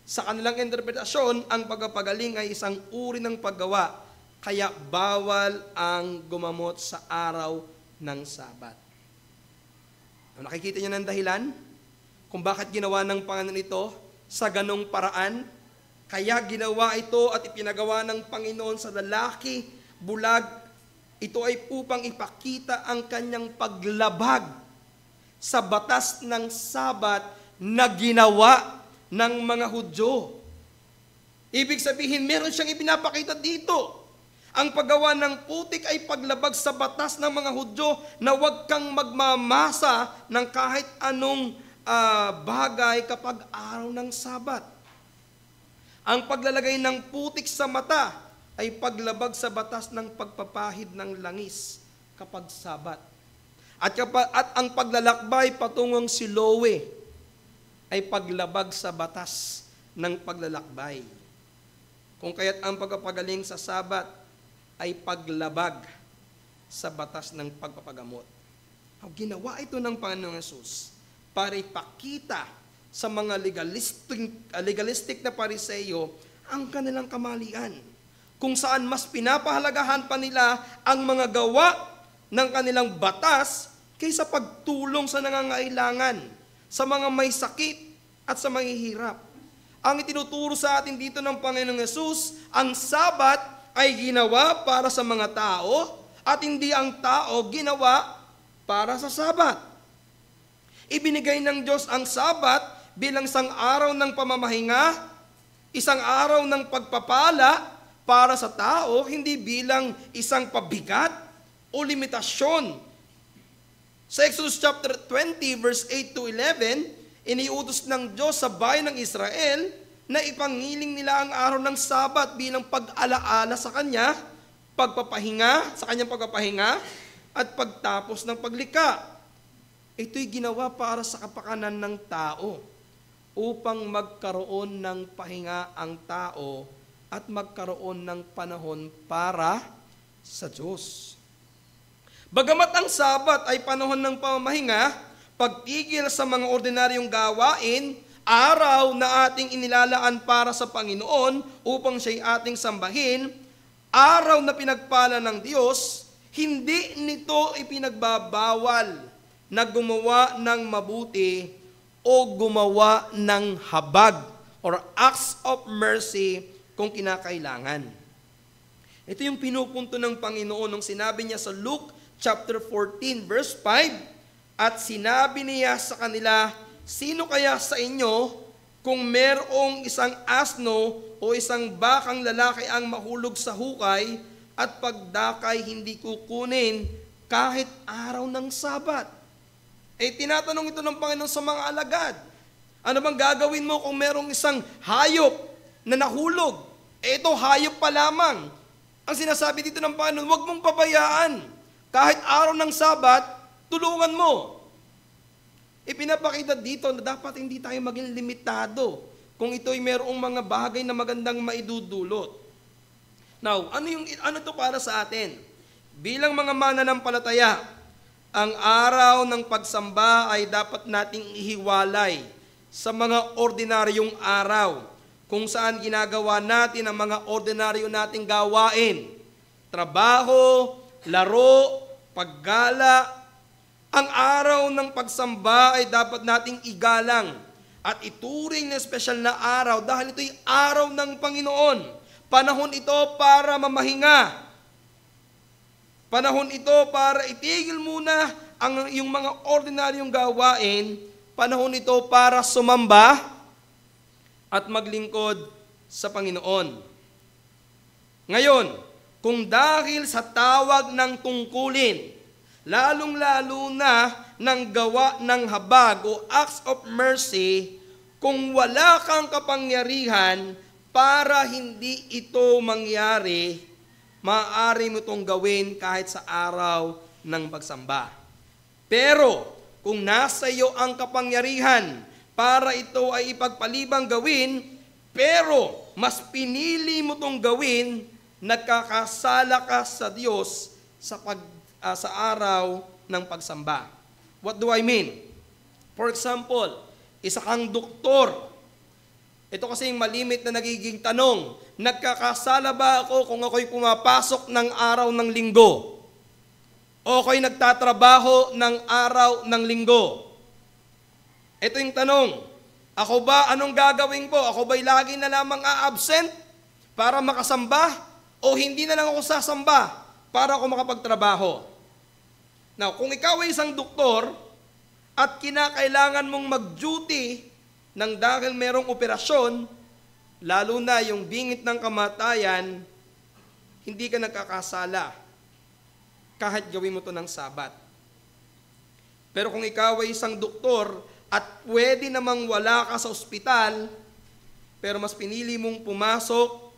[SPEAKER 2] Sa kanilang interpretasyon, ang pagpapagaling ay isang uri ng paggawa, kaya bawal ang gumamot sa araw ng Sabat. Nakikita niyo ng dahilan kung bakit ginawa ng Panginoon ito sa ganong paraan? Kaya ginawa ito at ipinagawa ng Panginoon sa lalaki, bulag. Ito ay upang ipakita ang kanyang paglabag sa batas ng Sabat na ginawa ng mga Hudyo. Ibig sabihin, meron siyang ipinapakita dito. Ang paggawa ng putik ay paglabag sa batas ng mga Hudyo na huwag kang magmamasa ng kahit anong bagay kapag araw ng Sabat. Ang paglalagay ng putik sa mata ay paglabag sa batas ng pagpapahid ng langis kapag Sabat. At ang paglalakbay patungong Siloe ay paglabag sa batas ng paglalakbay. Kung kaya't ang pagpapagaling sa Sabat ay paglabag sa batas ng pagpapagamot. Ginawa ito ng Panginoong Yesus para ipakita sa mga legalistic na Pariseyo ang kanilang kamalian. Kung saan mas pinapahalagahan pa nila ang mga gawa ng kanilang batas kaysa pagtulong sa nangangailangan, sa mga may sakit at sa mga hirap. Ang itinuturo sa atin dito ng Panginoong Yesus, ang Sabat ay ginawa para sa mga tao at hindi ang tao ginawa para sa Sabat. Ibinigay ng Diyos ang Sabat bilang isang araw ng pamamahinga, isang araw ng pagpapala para sa tao, hindi bilang isang pabigat o limitasyon. Sa Exodus chapter 20, verse 8 to 11, iniutos ng Diyos sa bayan ng Israel na ipangiling nila ang araw ng Sabat bilang pag-alaala sa Kanya, sa Kanyang pagpapahinga, at pagtapos ng paglikha. Ito'y ginawa para sa kapakanan ng tao, upang magkaroon ng pahinga ang tao at magkaroon ng panahon para sa Diyos. Bagamat ang Sabat ay panahon ng pamamahinga, pagtigil sa mga ordinaryong gawain, araw na ating inilalaan para sa Panginoon upang siya'y ating sambahin, araw na pinagpala ng Diyos, hindi nito ipinagbabawal na gumawa ng mabuti o gumawa ng habag or acts of mercy kung kinakailangan. Ito yung pinupunto ng Panginoon nung sinabi niya sa Luke chapter 14 verse 5, at sinabi niya sa kanila, sino kaya sa inyo kung merong isang asno o isang bakang lalaki ang mahulog sa hukay at pagdakay hindi kukunin kahit araw ng Sabat? Tinatanong ito ng Panginoon sa mga alagad. Ano bang gagawin mo kung merong isang hayop na nahulog? Ito, hayop pa lamang. Ang sinasabi dito ng Panginoon, huwag mong pabayaan. Kahit araw ng Sabat, tulungan mo. Ipinapakita dito na dapat hindi tayo maging limitado kung ito'y merong mga bagay na magandang maidudulot. Now, ano to para sa atin? Bilang mga mananampalataya, ang araw ng pagsamba ay dapat nating ihiwalay sa mga ordinaryong araw kung saan ginagawa natin ang mga ordinaryo nating gawain. Trabaho, laro, paggala. Ang araw ng pagsamba ay dapat nating igalang at ituring na espesyal na araw dahil ito'y araw ng Panginoon. Panahon ito para mamahinga. Panahon ito para itigil muna ang iyong mga ordinaryong gawain. Panahon ito para sumamba at maglingkod sa Panginoon. Ngayon, kung dahil sa tawag ng tungkulin, lalong-lalo na ng gawa ng habag o acts of mercy, kung wala kang kapangyarihan para hindi ito mangyari, maaari mo itong gawin kahit sa araw ng pagsamba. Pero, kung nasa iyo ang kapangyarihan para ito ay ipagpalibang gawin, pero mas pinili mo itong gawin, nagkakasala ka sa Diyos sa araw ng pagsamba. What do I mean? For example, isa kang doktor. Ito kasi yung malimit na nagiging tanong, nagkakasala ba ako kung ako'y pumapasok ng araw ng linggo? O ako'y nagtatrabaho ng araw ng linggo? Ito yung tanong, ako ba, anong gagawin ko? Ako ba'y lagi na lamang a-absent para makasamba? O hindi na lang ako sasamba para ako makapagtrabaho? Now, kung ikaw ay isang doktor at kinakailangan mong mag-duty nang dahil merong operasyon, lalo na yung bingit ng kamatayan, hindi ka nagkakasala kahit gawin mo to ng Sabat. Pero kung ikaw ay isang doktor at pwede namang wala ka sa ospital, pero mas pinili mong pumasok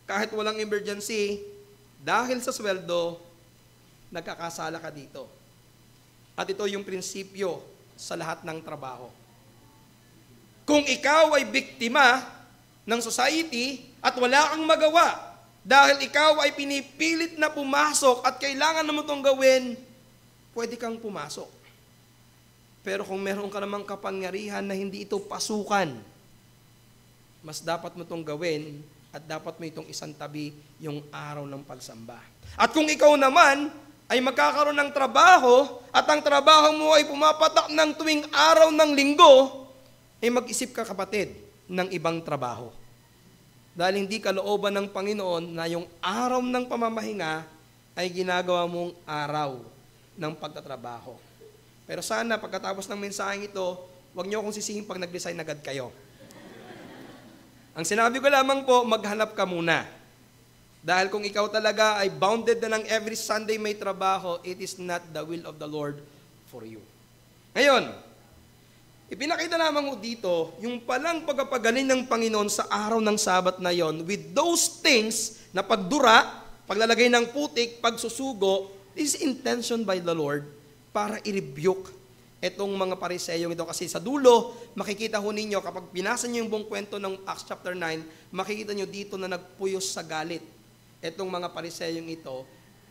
[SPEAKER 2] kahit walang emergency, dahil sa sweldo, nagkakasala ka dito. At ito yung prinsipyo sa lahat ng trabaho. Kung ikaw ay biktima ng society at wala kang magawa dahil ikaw ay pinipilit na pumasok at kailangan mo itong gawin, pwede kang pumasok. Pero kung meron ka namang kapangyarihan na hindi ito pasukan, mas dapat mo itong gawin at dapat mo itong isang tabi yung araw ng pagsamba. At kung ikaw naman ay magkakaroon ng trabaho at ang trabaho mo ay pumapatak ng tuwing araw ng linggo, mag-isip ka kapatid ng ibang trabaho. Dahil hindi kalooban ng Panginoon na yung araw ng pamamahinga ay ginagawa mong araw ng pagtatrabaho. Pero sana pagkatapos ng mensaheng ito, huwag niyo akong sisihin pag nag-resign agad kayo. Ang sinabi ko lamang po, maghanap ka muna. Dahil kung ikaw talaga ay bounded na ng every Sunday may trabaho, it is not the will of the Lord for you. Ngayon, ipinakita lamang mo dito, yung palang pagpapagaling ng Panginoon sa araw ng Sabat na yon, with those things na pagdura, paglalagay ng putik, pagsusugo, this is intention by the Lord para i-rebuke itong mga pariseyong ito. Kasi sa dulo, makikita ho ninyo, kapag binasa nyo yung buong kwento ng Acts chapter 9, makikita nyo dito na nagpuyos sa galit itong mga pariseyong ito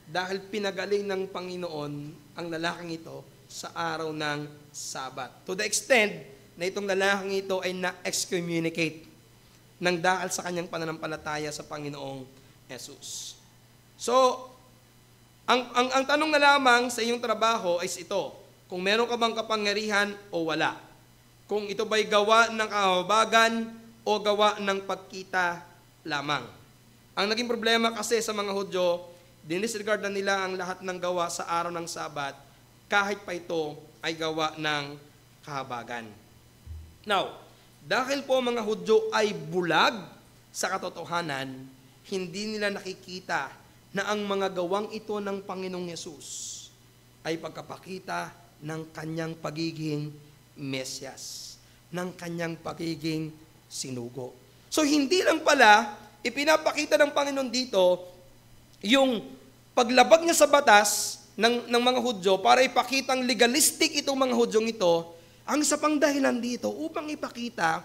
[SPEAKER 2] dahil pinagaling ng Panginoon ang lalaking ito sa araw ng Sabat. To the extent na itong lalaking ito ay na-excommunicate ng dahil sa kanyang pananampalataya sa Panginoong Jesus. So, ang tanong na lamang sa iyong trabaho ay ito, kung meron ka bang kapangyarihan o wala. Kung ito ba'y gawa ng kahabagan o gawa ng pagkita lamang. Ang naging problema kasi sa mga Hudyo, dinisregard na nila ang lahat ng gawa sa araw ng Sabat, kahit pa ito ay gawa ng kahabagan. Now, dahil po mga Hudyo ay bulag sa katotohanan, hindi nila nakikita na ang mga gawang ito ng Panginoong Yesus ay pagkapakita ng kanyang pagiging Mesyas, ng kanyang pagiging sinugo. So hindi lang pala ipinapakita ng Panginoon dito yung paglabag niya sa batas ng mga Hudyo para ipakitang legalistic itong mga Hudyong ito, ang isa pang dahilan dito upang ipakita,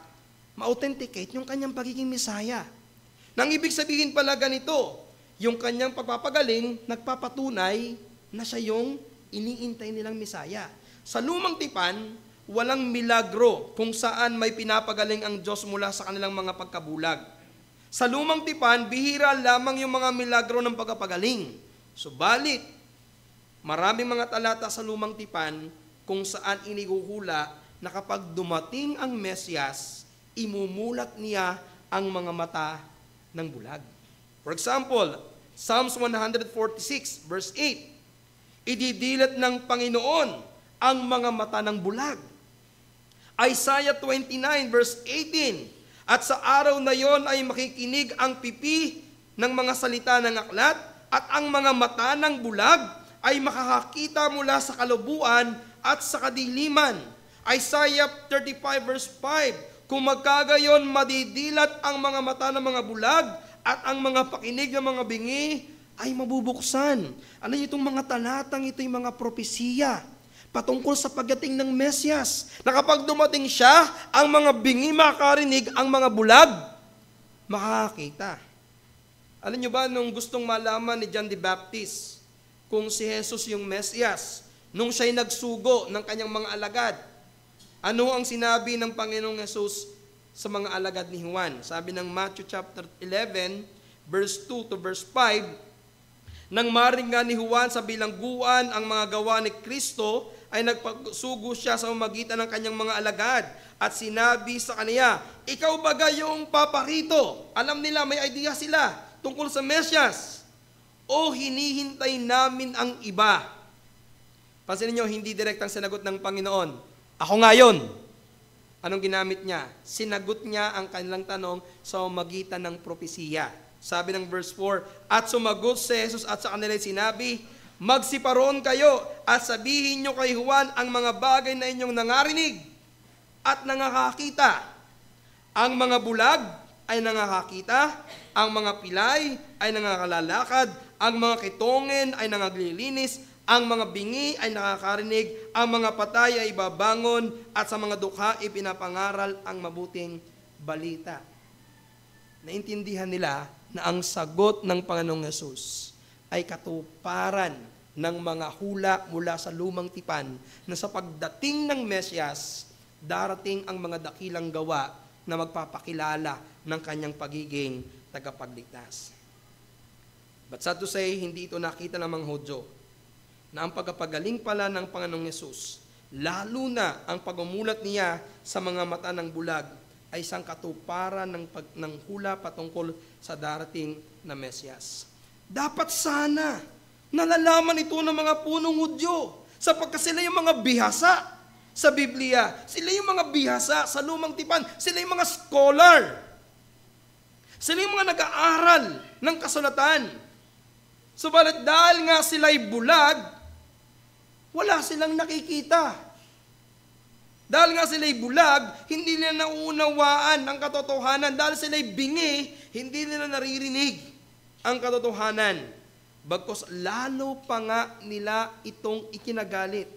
[SPEAKER 2] ma-authenticate yung kanyang pagiging Mesaya. Nang ibig sabihin pala ganito, yung kanyang pagpapagaling, nagpapatunay na siya yung iniintay nilang Mesaya. Sa lumang tipan, walang milagro kung saan may pinapagaling ang Diyos mula sa kanilang mga pagkabulag. Sa lumang tipan, bihira lamang yung mga milagro ng pagpapagaling. Subalit, maraming mga talata sa lumang tipan kung saan inihuhula na kapag dumating ang Mesyas, imumulat niya ang mga mata ng bulag. For example, Psalms 146 verse 8, ididilat ng Panginoon ang mga mata ng bulag. Isaiah 29 verse 18, at sa araw na yon ay makikinig ang pipi ng mga salita ng aklat at ang mga mata ng bulag ay makakakita mula sa kalubuan at sa kadiliman. Isaiah 35 verse 5, kung magkagayon madidilat ang mga mata ng mga bulag at ang mga pakinig ng mga bingi ay mabubuksan. Ano itong mga talatang ito yung mga propesiya patungkol sa pagdating ng Mesyas, na kapag dumating siya, ang mga bingi makakarinig, ang mga bulag makakakita. Alam niyo ba, nung gustong malaman ni John the Baptist kung si Jesus yung Mesyas, nung siya'y nagsugo ng kanyang mga alagad, ano ang sinabi ng Panginoong Jesus sa mga alagad ni Juan? Sabi ng Matthew chapter 11, verse 2 to verse 5, nang maringan ni Juan sa bilangguan ang mga gawa ni Kristo, ay nagpagsugo siya sa magitan ng kanyang mga alagad at sinabi sa kaniya, ikaw ba yung paparito? Alam nila, may idea sila tungkol sa Mesyas. O hinihintay namin ang iba? Pansinin niyo, hindi direktang sinagot ng Panginoon, ako nga yun. Anong ginamit niya? Sinagot niya ang kanilang tanong sa magitan ng propesiya. Sabi ng verse 4, at sumagot si Jesus at sa kanila sinabi, magsiparoon kayo at sabihin nyo kay Juan ang mga bagay na inyong nangarinig at nangakakita. Ang mga bulag ay nangakakita, ang mga pilay ay nangakalalakad, ang mga kitongen ay nangaglilinis, ang mga bingi ay nakakarinig, ang mga patay ay babangon, at sa mga dukha ipinapangaral ang mabuting balita. Naintindihan nila na ang sagot ng Panginoong Yesus ay katuparan ng mga hula mula sa lumang tipan na sa pagdating ng Mesyas, darating ang mga dakilang gawa na magpapakilala ng kanyang pagiging tagapagligtas. But sad to say, hindi ito nakita ng mga Hudyo na ang pagpapagaling pala ng Panginoong Yesus, lalo na ang pagmumulat niya sa mga mata ng bulag, ay isang katuparan ng hula patungkol sa darating na Mesyas. Dapat sana nalalaman ito ng mga punong Hudyo. Sapagkat sila yung mga bihasa sa Biblia. Sila yung mga bihasa sa lumang tipan. Sila yung mga scholar. Sila yung mga nag-aaral ng kasulatan. Subalit dahil nga sila'y bulag, wala silang nakikita. Dahil nga sila'y bulag, hindi nila nauunawaan ang katotohanan. Dahil sila'y bingi, hindi nila naririnig ang katotohanan. Bagkus lalo pa nga nila itong ikinagalit.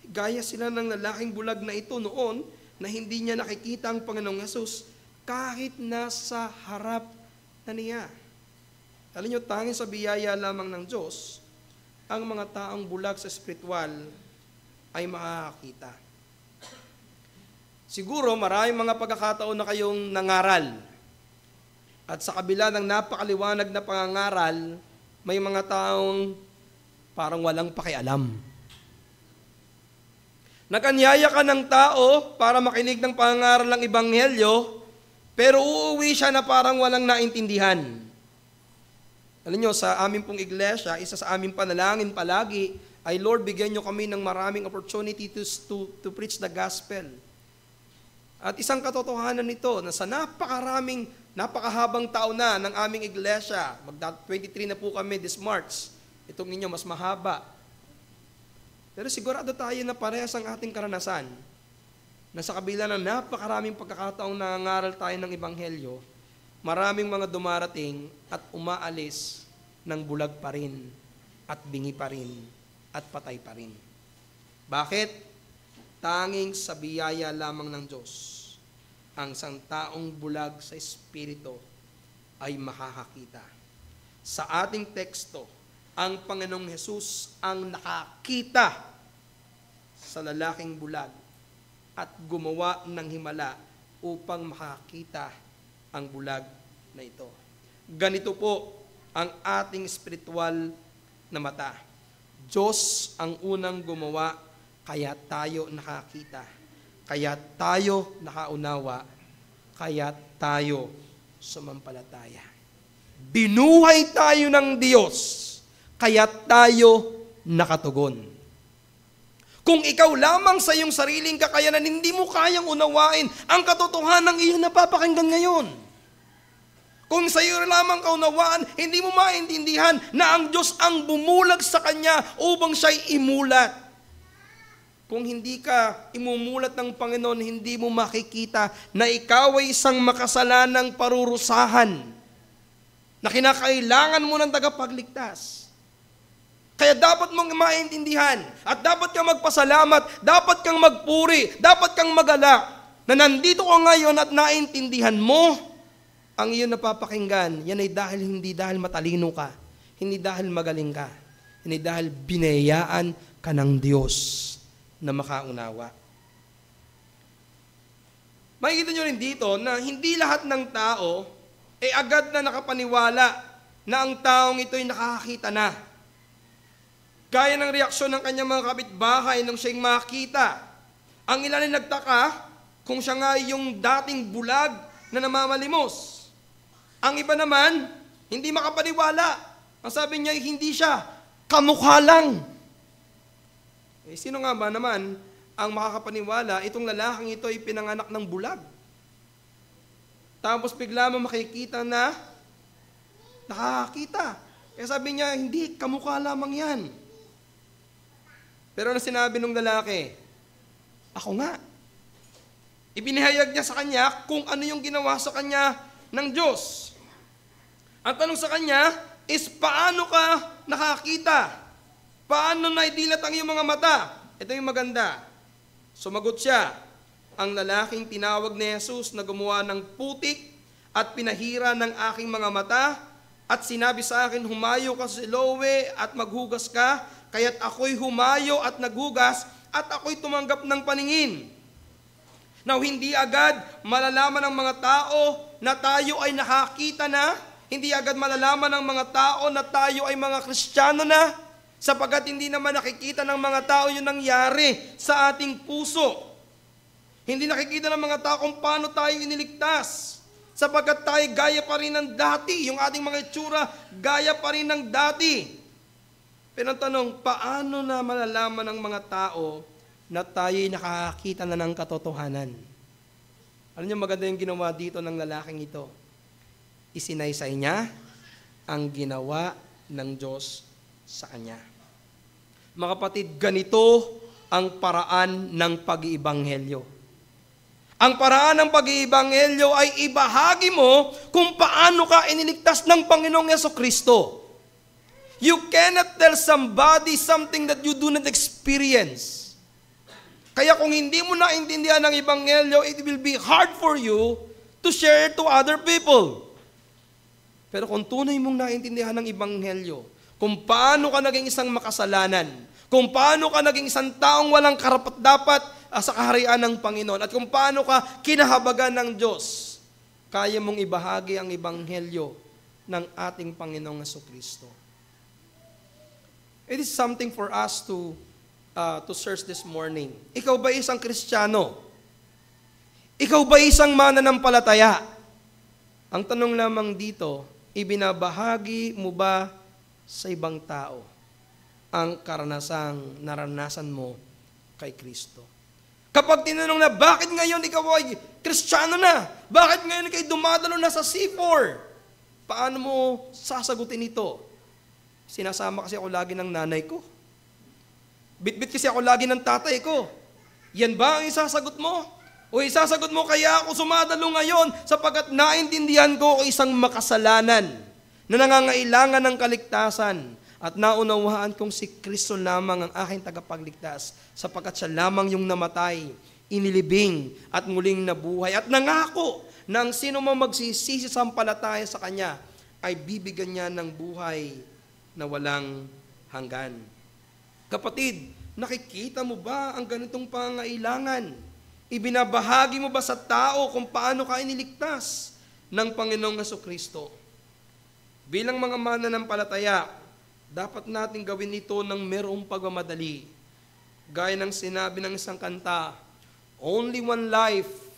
[SPEAKER 2] Gaya sila ng lalaking bulag na ito noon na hindi niya nakikita ang Panginoong Hesus kahit nasa harap na niya. Alam niyo, tanging sa biyaya lamang ng Diyos, ang mga taong bulag sa spiritual ay makakakita. Siguro maraming mga pagkakataon na kayong nangaral. At sa kabila ng napakaliwanag na pangangaral, may mga taong parang walang pakialam. Naganyaya ka ng tao para makinig ng pangangaral ng Ebanghelyo, pero uuwi siya na parang walang naintindihan. Alam nyo, sa aming pong iglesia, isa sa aming panalangin palagi ay, Lord, bigyan nyo kami ng maraming opportunity to preach the gospel. At isang katotohanan nito, na sa napakahabang taon na ng aming iglesia, 23 na po kami this March, itong ninyo mas mahaba. Pero sigurado tayo na parehas ang ating karanasan, na sa kabila ng napakaraming pagkakataong nangangaral tayo ng Ebanghelyo, maraming mga dumarating at umaalis ng bulag pa rin, at bingi pa rin, at patay pa rin. Bakit? Tanging sa biyaya lamang ng Diyos, ang isang taong bulag sa espiritu ay makakakita. Sa ating teksto, ang Panginoong Hesus ang nakakita sa lalaking bulag at gumawa ng himala upang makakita ang bulag na ito. Ganito po ang ating spiritual na mata. Diyos ang unang gumawa, kaya tayo nakakita. Kaya tayo nakaunawa. Kaya tayo sumampalataya. Binuhay tayo ng Diyos, kaya tayo nakatugon. Kung ikaw lamang sa iyong sariling kakayanan, hindi mo kayang unawain ang katotohanan ng iyong napapakinggan ngayon. Kung sa iyo lamang kaunawaan, hindi mo maintindihan na ang Diyos ang bumulag sa Kanya upang siya'y imulat. Kung hindi ka imumulat ng Panginoon, hindi mo makikita na ikaw ay isang makasalanang parurusahan na kinakailangan mo ng tagapagligtas. Kaya dapat mong maintindihan at dapat kang magpasalamat, dapat kang magpuri, dapat kang magalak na nandito ka ngayon at naintindihan mo ang iyong napapakinggan. Yan ay hindi dahil matalino ka, hindi dahil magaling ka, hindi dahil binayaan ka ng Diyos na makaunawa. Makikita nyo rin dito na hindi lahat ng tao ay agad na nakapaniwala na ang taong ito ay nakakakita na. Gaya ng reaksyon ng kanyang mga kapitbahay nang siya'y makita. Ang ilan ay nagtaka kung siya nga yung dating bulag na namamalimos. Ang iba naman, hindi makapaniwala. Ang sabi niya, hindi siya, kamukha lang. Eh, sino nga ba naman ang makakapaniwala, itong lalaking ito ay pinanganak ng bulag? Tapos bigla mo makikita na nakakakita. Kaya sabi niya, hindi, kamukha lamang yan. Pero ano sinabi ng lalaki? Ako nga. Ibinahayag niya sa kanya kung ano yung ginawa sa kanya ng Diyos. Ang tanong sa kanya is, paano ka nakakita? Paano naidilat ang iyong mga mata? Ito yung maganda. Sumagot siya, ang lalaking tinawag ni Jesus na gumawa ng putik at pinahira ng aking mga mata at sinabi sa akin, humayo ka sa Siloe at maghugas ka, kaya't ako'y humayo at naghugas at ako'y tumanggap ng paningin. Now, hindi agad malalaman ng mga tao na tayo ay nakakita na, hindi agad malalaman ng mga tao na tayo ay mga Kristiyano na, sapagkat hindi naman nakikita ng mga tao yung nangyari sa ating puso. Hindi nakikita ng mga tao kung paano tayo iniligtas, sapagkat tayo gaya pa rin ng dati, yung ating mga itsura gaya pa rin ng dati. Pero ang tanong, paano na malalaman ng mga tao na tayo'y nakakita na ng katotohanan? Alam niyo, maganda yung ginawa dito ng lalaking ito. Isinaysay niya ang ginawa ng Diyos sa kanya. Mga kapatid, ganito ang paraan ng pag-iibanghelyo. Ang paraan ng pag-iibanghelyo ay ibahagi mo kung paano ka iniligtas ng Panginoong Jesucristo. You cannot tell somebody something that you do not experience. Kaya kung hindi mo naintindihan ang Ebanghelyo, it will be hard for you to share to other people. Pero kung tunay mong naintindihan ang Ebanghelyo, kung paano ka naging isang makasalanan, kung paano ka naging isang taong walang karapat-dapat sa kaharian ng Panginoon, at kung paano ka kinahabagan ng Diyos, kaya mong ibahagi ang Ebanghelyo ng ating Panginoong Jesucristo. It is something for us to search this morning. Ikaw ba isang Kristiyano? Ikaw ba isang mananampalataya? Ang tanong lamang dito, ibinabahagi mo ba sa ibang tao ang karanasang naranasan mo kay Kristo? Kapag tinanong na, bakit ngayon ikaw ay Kristiyano na? Bakit ngayon ikaw dumadalo na sa C4? Paano mo sasagutin ito? Sinasama kasi ako lagi ng nanay ko. Bitbit kasi ako lagi ng tatay ko. Yan ba ang isasagot mo? O isasagot mo, kaya ako sumadalo ngayon sapagkat naintindihan ko isang makasalanan na nangangailangan ng kaligtasan at naunawaan kong si Kristo lamang ang aking tagapagligtas sapagkat siya lamang yung namatay, inilibing at muling nabuhay at nangako na ang sino mang magsisisi sa sampalataya sa Kanya ay bibigyan niya ng buhay na walang hanggan. Kapatid, nakikita mo ba ang ganitong pangailangan? Ibinabahagi mo ba sa tao kung paano ka iniligtas ng Panginoong Jesucristo? Bilang mga mananampalataya, dapat natin gawin ito ng merong pagmamadali. Gaya ng sinabi ng isang kanta, only one life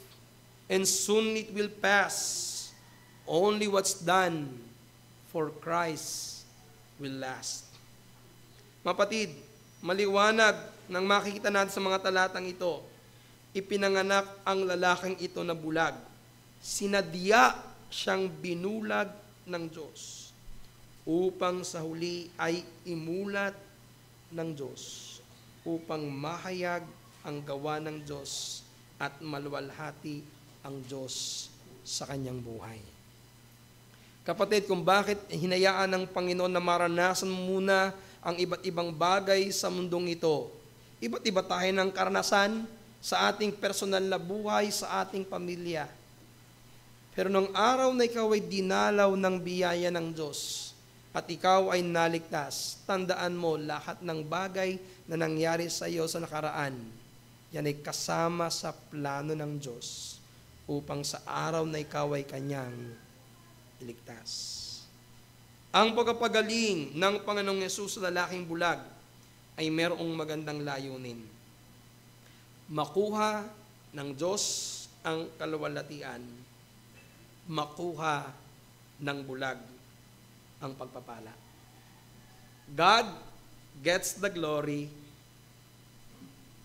[SPEAKER 2] and soon it will pass. Only what's done for Christ will last. Mapatid, maliwanag nang makikita natin sa mga talatang ito, ipinanganak ang lalaking ito na bulag. Sinadya siyang binulag ng Diyos upang sa huli ay imulat ng Diyos, upang mahayag ang gawa ng Diyos at maluwalhati ang Diyos sa kanyang buhay. Kapatid, kung bakit hinayaan ng Panginoon na maranasan muna ang iba't ibang bagay sa mundong ito. Iba't iba tayo ng karanasan sa ating personal na buhay, sa ating pamilya. Pero nung araw na ikaw ay dinalaw ng biyaya ng Diyos at ikaw ay naligtas, tandaan mo lahat ng bagay na nangyari sa iyo sa nakaraan, yan ay kasama sa plano ng Diyos upang sa araw na ikaw ay Kanyang iligtas. Ang pagpapagaling ng Panginoong Yesus sa lalaking bulag ay merong magandang layunin. Makuha ng Diyos ang kaluwalhatian, makuha ng bulag ang pagpapala. God gets the glory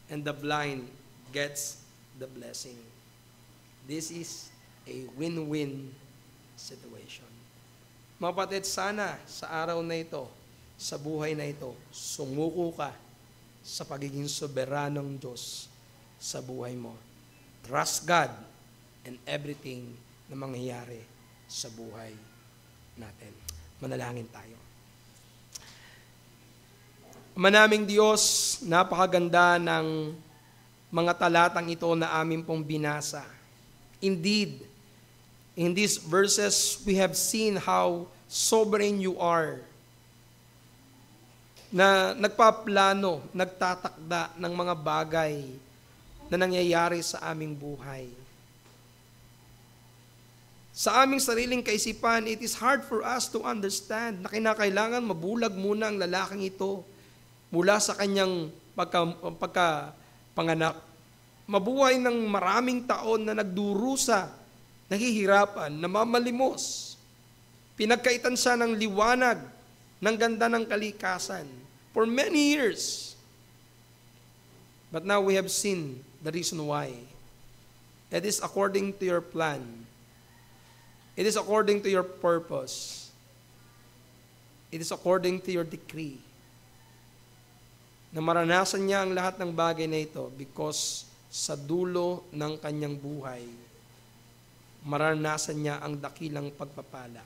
[SPEAKER 2] and the blind gets the blessing. This is a win-win situation. Mga kapatid, sana sa araw na ito, sa buhay na ito, sumuko ka sa pagiging soberanong Diyos sa buhay mo. Trust God and everything na mangyayari sa buhay natin. Manalangin tayo. Manaming Diyos, napakaganda ng mga talatang ito na amin pong binasa. Indeed, in these verses, we have seen how sovereign you are, na nagpaplano, nagtatakda ng mga bagay na nangyayari sa aming buhay. Sa aming sariling kaisipan, it is hard for us to understand na kinakailangan mabulag muna ang lalaking ito mula sa kanyang pagkapanganak. Mabuhay ng maraming taon na nagdurusa, nahihirapan, namamalimos. Pinagkaitan siya ng liwanag, ng ganda ng kalikasan. for many years. But now we have seen the reason why. It is according to your plan. It is according to your purpose. It is according to your decree. Na maranasan niya ang lahat ng bagay na ito because sa dulo ng kanyang buhay, maranasan niya ang dakilang pagpapala.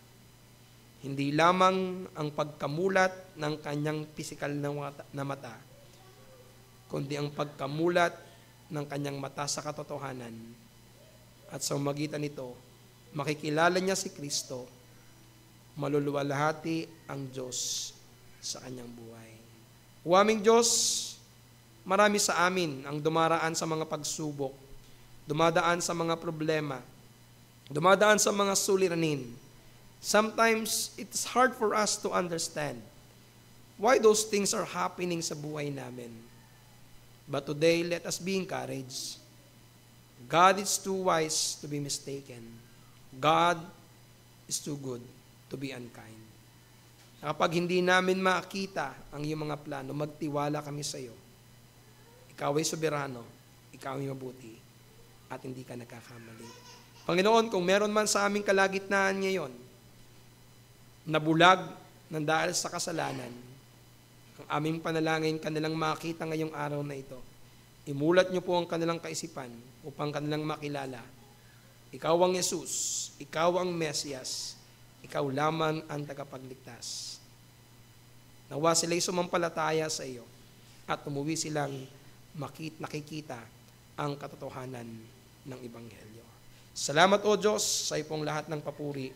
[SPEAKER 2] Hindi lamang ang pagkamulat ng kanyang pisikal na mata, kundi ang pagkamulat ng kanyang mata sa katotohanan. At sa magitan nito, makikilala niya si Kristo, maluluwalhati ang Diyos sa kanyang buhay. O aming Diyos, marami sa amin ang dumaraan sa mga pagsubok, dumadaan sa mga problema, dumadaan sa mga suliranin. Sometimes, it's hard for us to understand why those things are happening sa buhay namin. But today, let us be encouraged. God is too wise to be mistaken. God is too good to be unkind. Kapag hindi namin makita ang iyong mga plano, magtiwala kami sa iyo. Ikaw ay soberano, ikaw ay mabuti, at hindi ka nagkakamali. Panginoon, kung meron man sa aming kalagitnaan ngayon, nabulag ng dahil sa kasalanan, ang aming panalangin kanilang makita ngayong araw na ito. Imulat niyo po ang kanilang kaisipan upang kanilang makilala. Ikaw ang Jesus, ikaw ang Mesiyas, ikaw lamang ang tagapagligtas. Nawa sila'y sumampalataya sa iyo at umuwi silang nakikita ang katotohanan ng Ebanghelyo. Salamat o Diyos sa iyong lahat ng papuri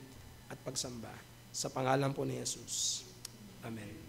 [SPEAKER 2] at pagsamba. Sa pangalan po ni Jesus. Amen.